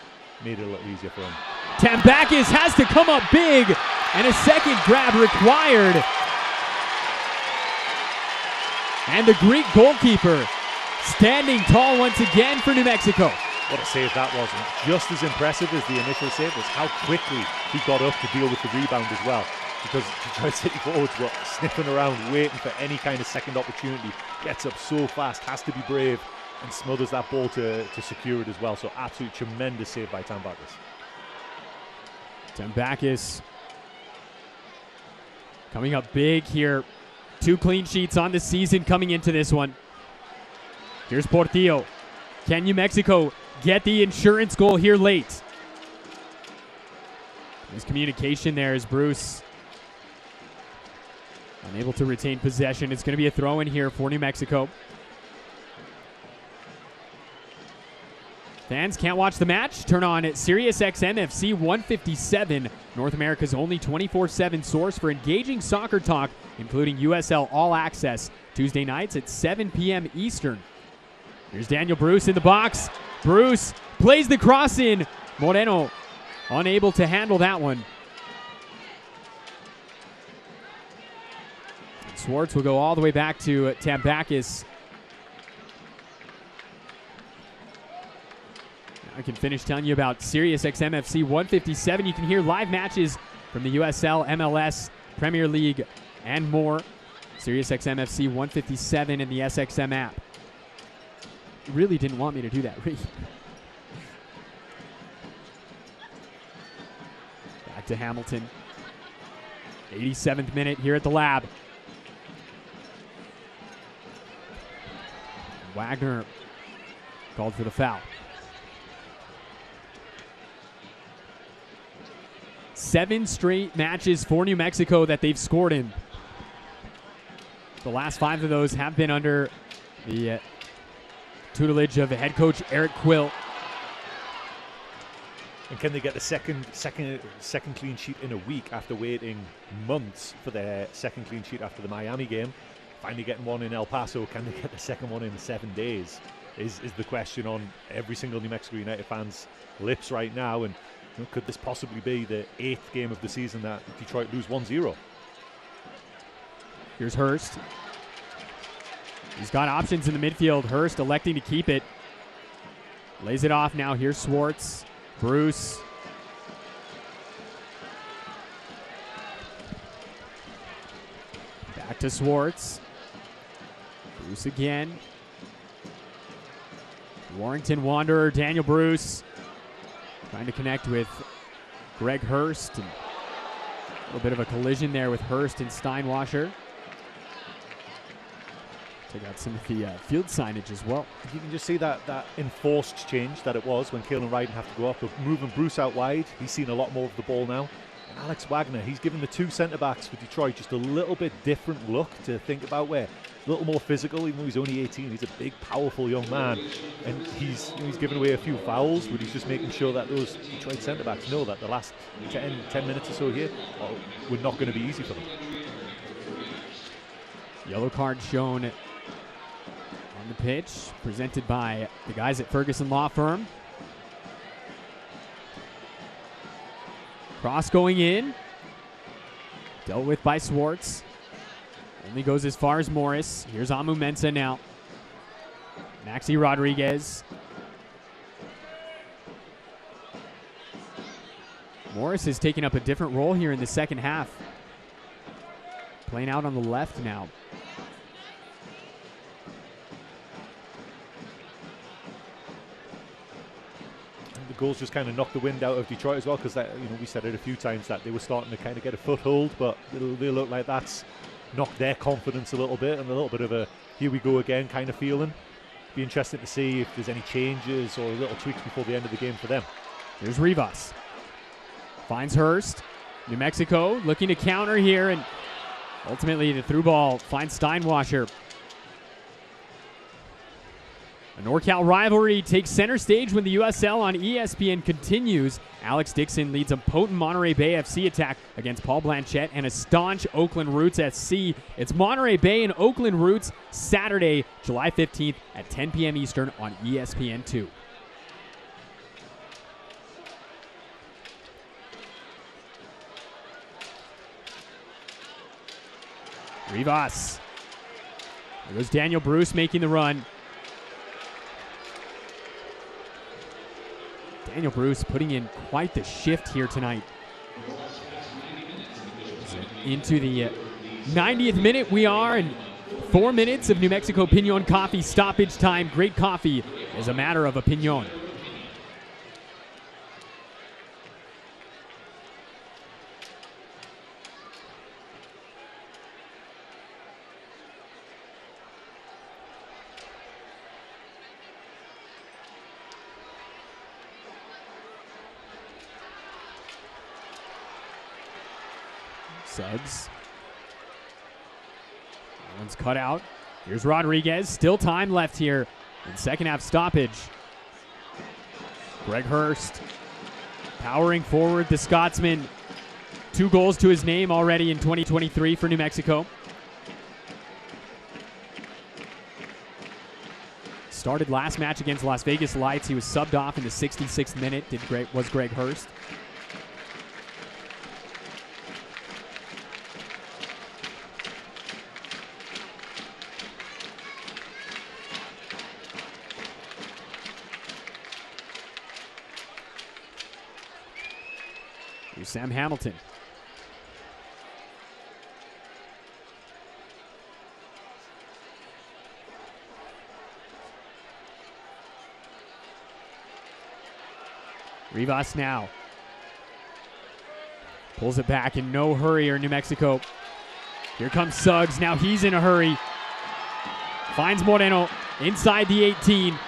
made it a little easier for him. Tambakis has to come up big, and a second grab required. And the Greek goalkeeper standing tall once again for New Mexico. What a save that was. And just as impressive as the initial save was how quickly he got up to deal with the rebound as well. Because Detroit City forwards were sniffing around, waiting for any kind of second opportunity. Gets up so fast, has to be brave, and smothers that ball to secure it as well. So absolutely tremendous save by Tambakis. Tambakis coming up big here. 2 clean sheets on the season coming into this one. Here's Portillo. Can New Mexico get the insurance goal here late? There's communication there as Bruce unable to retain possession. It's going to be a throw in here for New Mexico. Fans can't watch the match? Turn on Sirius XM FC 157, North America's only 24/7 source for engaging soccer talk, including USL All Access, Tuesday nights at 7 p.m. Eastern. Here's Daniel Bruce in the box. Bruce plays the cross in. Moreno unable to handle that one. Swartz will go all the way back to Tambakis. I can finish telling you about Sirius XM FC 157. You can hear live matches from the USL, MLS, Premier League, and more. Sirius XM FC 157 and the SXM app. You really didn't want me to do that, Ricky. Back to Hamilton. 87th minute here at the Lab. Wagner called for the foul. 7 straight matches for New Mexico that they've scored in. The last 5 of those have been under the tutelage of head coach Eric Quill. And can they get the second clean sheet in a week after waiting months for their second clean sheet after the Miami game? Finally getting one in El Paso. Can they get the second one in 7 days? Is the question on every single New Mexico United fan's lips right now. And could this possibly be the 8th game of the season that Detroit lose 1-0? Here's Hurst. He's got options in the midfield. Hurst electing to keep it. Lays it off now. Here's Swartz. Bruce. Back to Swartz. Bruce again. Warrington Wanderer, Daniel Bruce. Trying to connect with Greg Hurst. And a little bit of a collision there with Hurst and Steinwasser. Take out some of the field signage as well. You can just see that enforced change that it was when Kalen Ryden have to go up. But moving Bruce out wide, he's seen a lot more of the ball now. And Alex Wagner, he's given the 2 centre-backs for Detroit just a little bit different look to think about, where a little more physical, even though he's only 18. He's a big, powerful young man. And he's given away a few fouls, but he's just making sure that those Detroit centre-backs know that the last 10 minutes or so here were not going to be easy for them. Yellow card shown on the pitch, presented by the guys at Ferguson Law Firm. Cross going in. Dealt with by Swartz. Only goes as far as Morris. Here's Amu Mensah now. Maxi Rodriguez. Morris is taking up a different role here in the second half. Playing out on the left now. The goals just kind of knocked the wind out of Detroit as well, because we said it a few times that they were starting to kind of get a foothold, but they look like that's knocked their confidence a little bit, and a little bit of a here we go again kind of feeling. Be interested to see if there's any changes or little tweaks before the end of the game for them. Here's Rivas. Finds Hurst. New Mexico looking to counter here, and ultimately the through ball finds Steinwasser. A NorCal rivalry takes center stage when the USL on ESPN continues. Alex Dixon leads a potent Monterey Bay FC attack against Paul Blanchette and a staunch Oakland Roots SC. It's Monterey Bay and Oakland Roots Saturday, July 15th at 10 p.m. Eastern on ESPN2. Rivas. There goes Daniel Bruce making the run. Daniel Bruce putting in quite the shift here tonight. Into the 90th minute we are, and 4 minutes of New Mexico Pinon coffee stoppage time. Great coffee is a matter of opinion. Suggs. That one's cut out. Here's Rodriguez. Still time left here in second half stoppage. Greg Hurst powering forward, the Scotsman. 2 goals to his name already in 2023 for New Mexico. Started last match against Las Vegas Lights. He was subbed off in the 66th minute. Was Greg Hurst. Here's Sam Hamilton. Rivas now. Pulls it back in no hurry or New Mexico. Here comes Suggs. Now he's in a hurry. Finds Moreno inside the 18.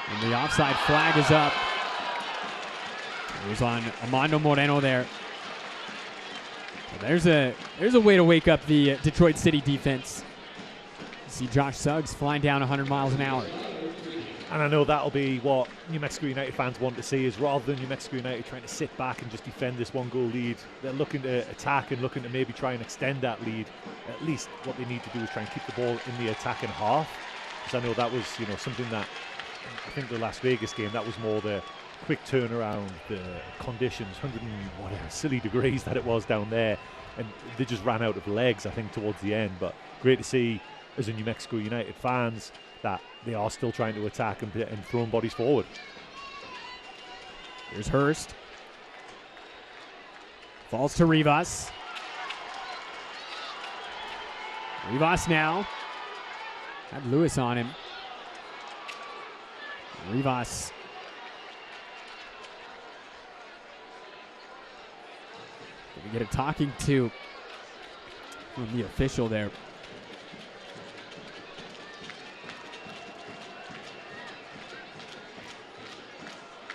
And the offside flag is up. It was on Armando Moreno there. Well, there's a way to wake up the Detroit City defense. You see Josh Suggs flying down 100 miles an hour. And I know that'll be what New Mexico United fans want to see, is rather than New Mexico United trying to sit back and just defend this 1-goal lead, they're looking to attack and looking to maybe try and extend that lead. At least what they need to do is try and keep the ball in the attacking half. Because I know that was, something that, I think the Las Vegas game, that was more the quick turnaround, the conditions, 100 and whatever silly degrees that it was down there. And they just ran out of legs, I think, towards the end. But great to see, as a New Mexico United fans, that they are still trying to attack and throwing bodies forward. Here's Hurst. Falls to Rivas. Rivas now. Had Lewis on him. Rivas. We get a talking to from the official there.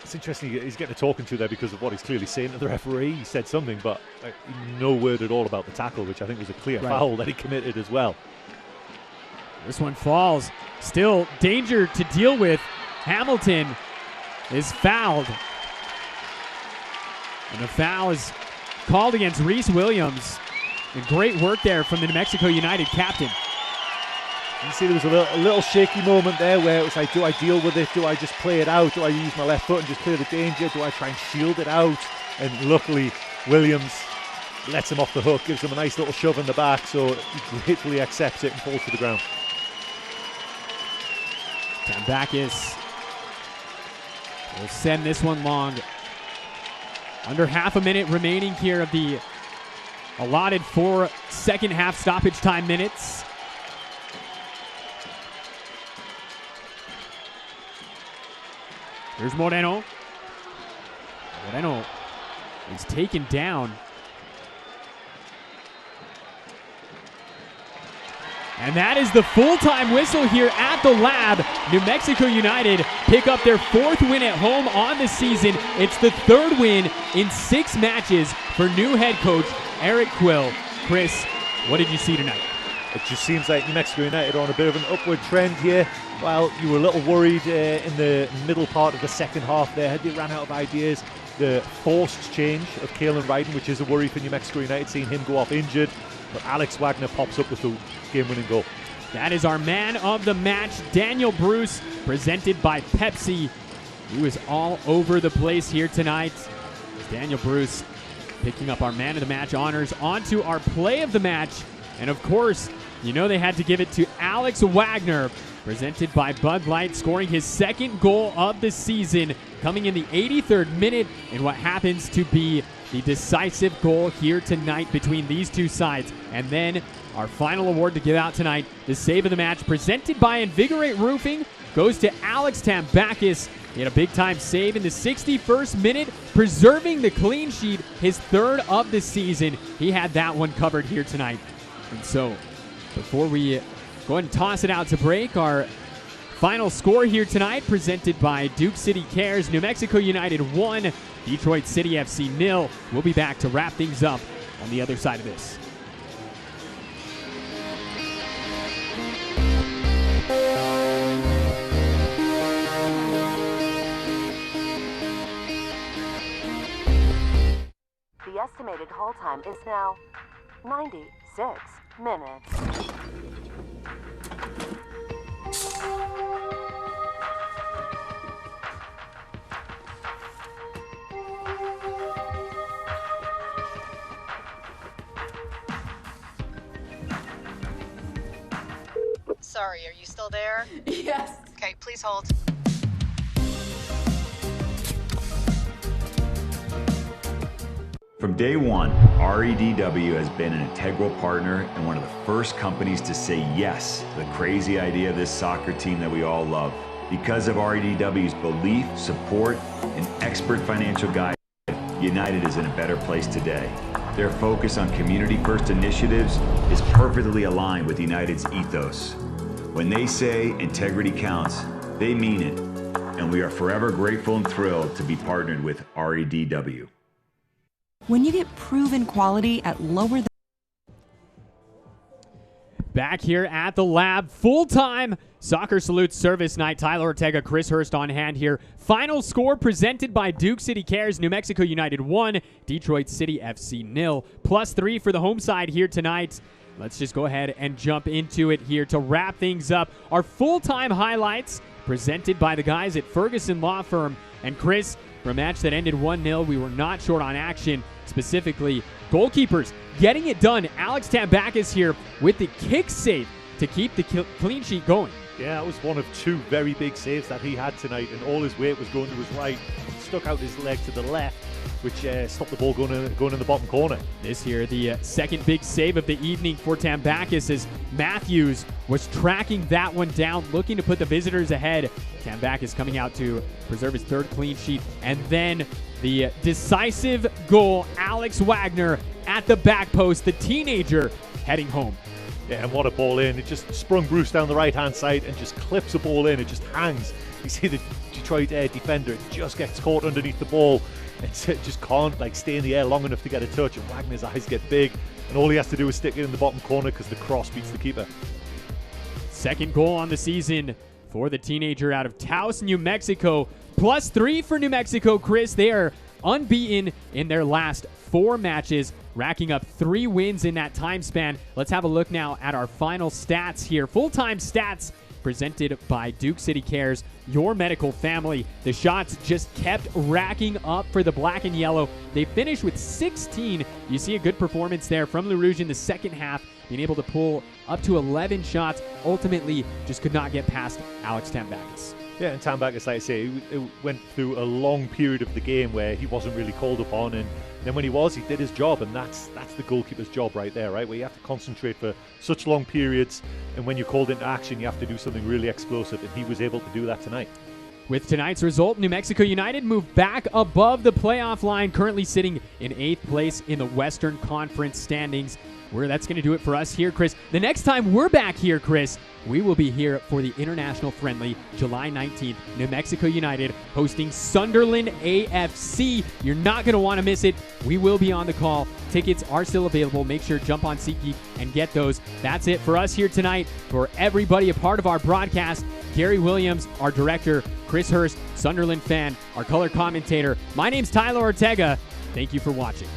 It's interesting, he's getting a talking to there because of what he's clearly saying to the referee. He said something, but no word at all about the tackle, which I think was a clear foul that he committed as well. This one falls. Still danger to deal with. Hamilton is fouled. And the foul is called against Reese Williams. And great work there from the New Mexico United captain. You see there was a little shaky moment there where it was like, do I deal with it? Do I just play it out? Do I use my left foot and just clear the danger? Do I try and shield it out? And luckily, Williams lets him off the hook, gives him a nice little shove in the back, so he gratefully accepts it and falls to the ground. Tambakis will send this one long. Under half a minute remaining here of the allotted 4 second half stoppage time minutes. Here's Moreno. Moreno is taken down. And that is the full-time whistle here at the Lab. New Mexico United pick up their 4th win at home on the season. It's the 3rd win in 6 matches for new head coach Eric Quill. Chris, what did you see tonight? It just seems like New Mexico United are on a bit of an upward trend here. While you were a little worried in the middle part of the second half there, they ran out of ideas. The forced change of Kalen Ryden, which is a worry for New Mexico United, seeing him go off injured. But Alex Wagner pops up with the game-winning goal. That is our man of the match, Daniel Bruce, presented by Pepsi, who is all over the place here tonight. Daniel Bruce picking up our man of the match honors onto our play of the match. And of course, they had to give it to Alex Wagner, presented by Bud Light, scoring his 2nd goal of the season, coming in the 83rd minute in what happens to be the decisive goal here tonight between these two sides. And then our final award to give out tonight, the save of the match, presented by Invigorate Roofing, goes to Alex Tambakis. He had a big-time save in the 61st minute, preserving the clean sheet, his 3rd of the season. He had that one covered here tonight. And so, before we go ahead and toss it out to break, our final score here tonight, presented by Duke City Cares. New Mexico United 1, Detroit City FC 0. We'll be back to wrap things up on the other side of this. estimated hold time is now 96 minutes. Sorry, are you still there? Yes. Okay, please hold. From day one, REDW has been an integral partner and one of the first companies to say yes to the crazy idea of this soccer team that we all love. Because of REDW's belief, support, and expert financial guidance, United is in a better place today. Their focus on community-first initiatives is perfectly aligned with United's ethos. When they say integrity counts, they mean it, and we are forever grateful and thrilled to be partnered with REDW. When you get proven quality at lower than... Back here at the lab, full-time Soccer Salute Service Night. Tyler Ortega, Chris Hurst on hand here. Final score presented by Duke City Cares. New Mexico United 1, Detroit City FC 0. +3 for the home side here tonight. Let's just go ahead and jump into it here to wrap things up. Our full-time highlights presented by the guys at Ferguson Law Firm. And Chris, for a match that ended 1-0, we were not short on action, specifically goalkeepers getting it done. Alex Tambakis here with the kick save to keep the clean sheet going. Yeah, that was one of two very big saves that he had tonight, and all his weight was going to his right. Stuck out his leg to the left, which stopped the ball going in the bottom corner. This here, the second big save of the evening for Tambakis, as Matthews was tracking that one down, looking to put the visitors ahead. Tambakis coming out to preserve his third clean sheet. And then the decisive goal, Alex Wagner at the back post, the teenager heading home. Yeah, and what a ball in. It just sprung Bruce down the right-hand side and just clips a ball in. It just hangs. You see the Detroit defender, it just gets caught underneath the ball. It just can't stay in the air long enough to get a touch, and Wagner's eyes get big, and all he has to do is stick it in the bottom corner because the cross beats the keeper. Second goal on the season for the teenager out of Taos, New Mexico. +3 for New Mexico, Chris. They are unbeaten in their last 4 matches, racking up 3 wins in that time span. Let's have a look now at our final stats here. Full-time stats presented by Duke City Cares, your medical family. The shots just kept racking up for the black and yellow. They finished with 16. You see a good performance there from Le Rouge in the second half, being able to pull up to 11 shots. Ultimately, just could not get past Alex Tambakis. Yeah, and Tambakis, like I say, it went through a long period of the game where he wasn't really called upon, and then when he was, he did his job, and that's the goalkeeper's job right there, right? Where you have to concentrate for such long periods, and when you're called into action, you have to do something really explosive, and he was able to do that tonight. With tonight's result, New Mexico United moved back above the playoff line, currently sitting in 8th place in the Western Conference standings. That's going to do it for us here, Chris. The next time we're back here, Chris, we will be here for the international friendly, July 19th. New Mexico United hosting Sunderland AFC. You're not going to want to miss it. We will be on the call. Tickets are still available. Make sure to jump on SeatGeek and get those. That's it for us here tonight. For everybody a part of our broadcast, Gary Williams, our director, Chris Hurst, Sunderland fan, our color commentator. My name's Tyler Ortega. Thank you for watching.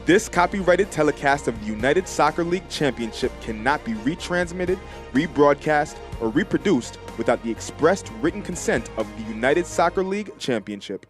This copyrighted telecast of the United Soccer League Championship cannot be retransmitted, rebroadcast, or reproduced without the expressed written consent of the United Soccer League Championship.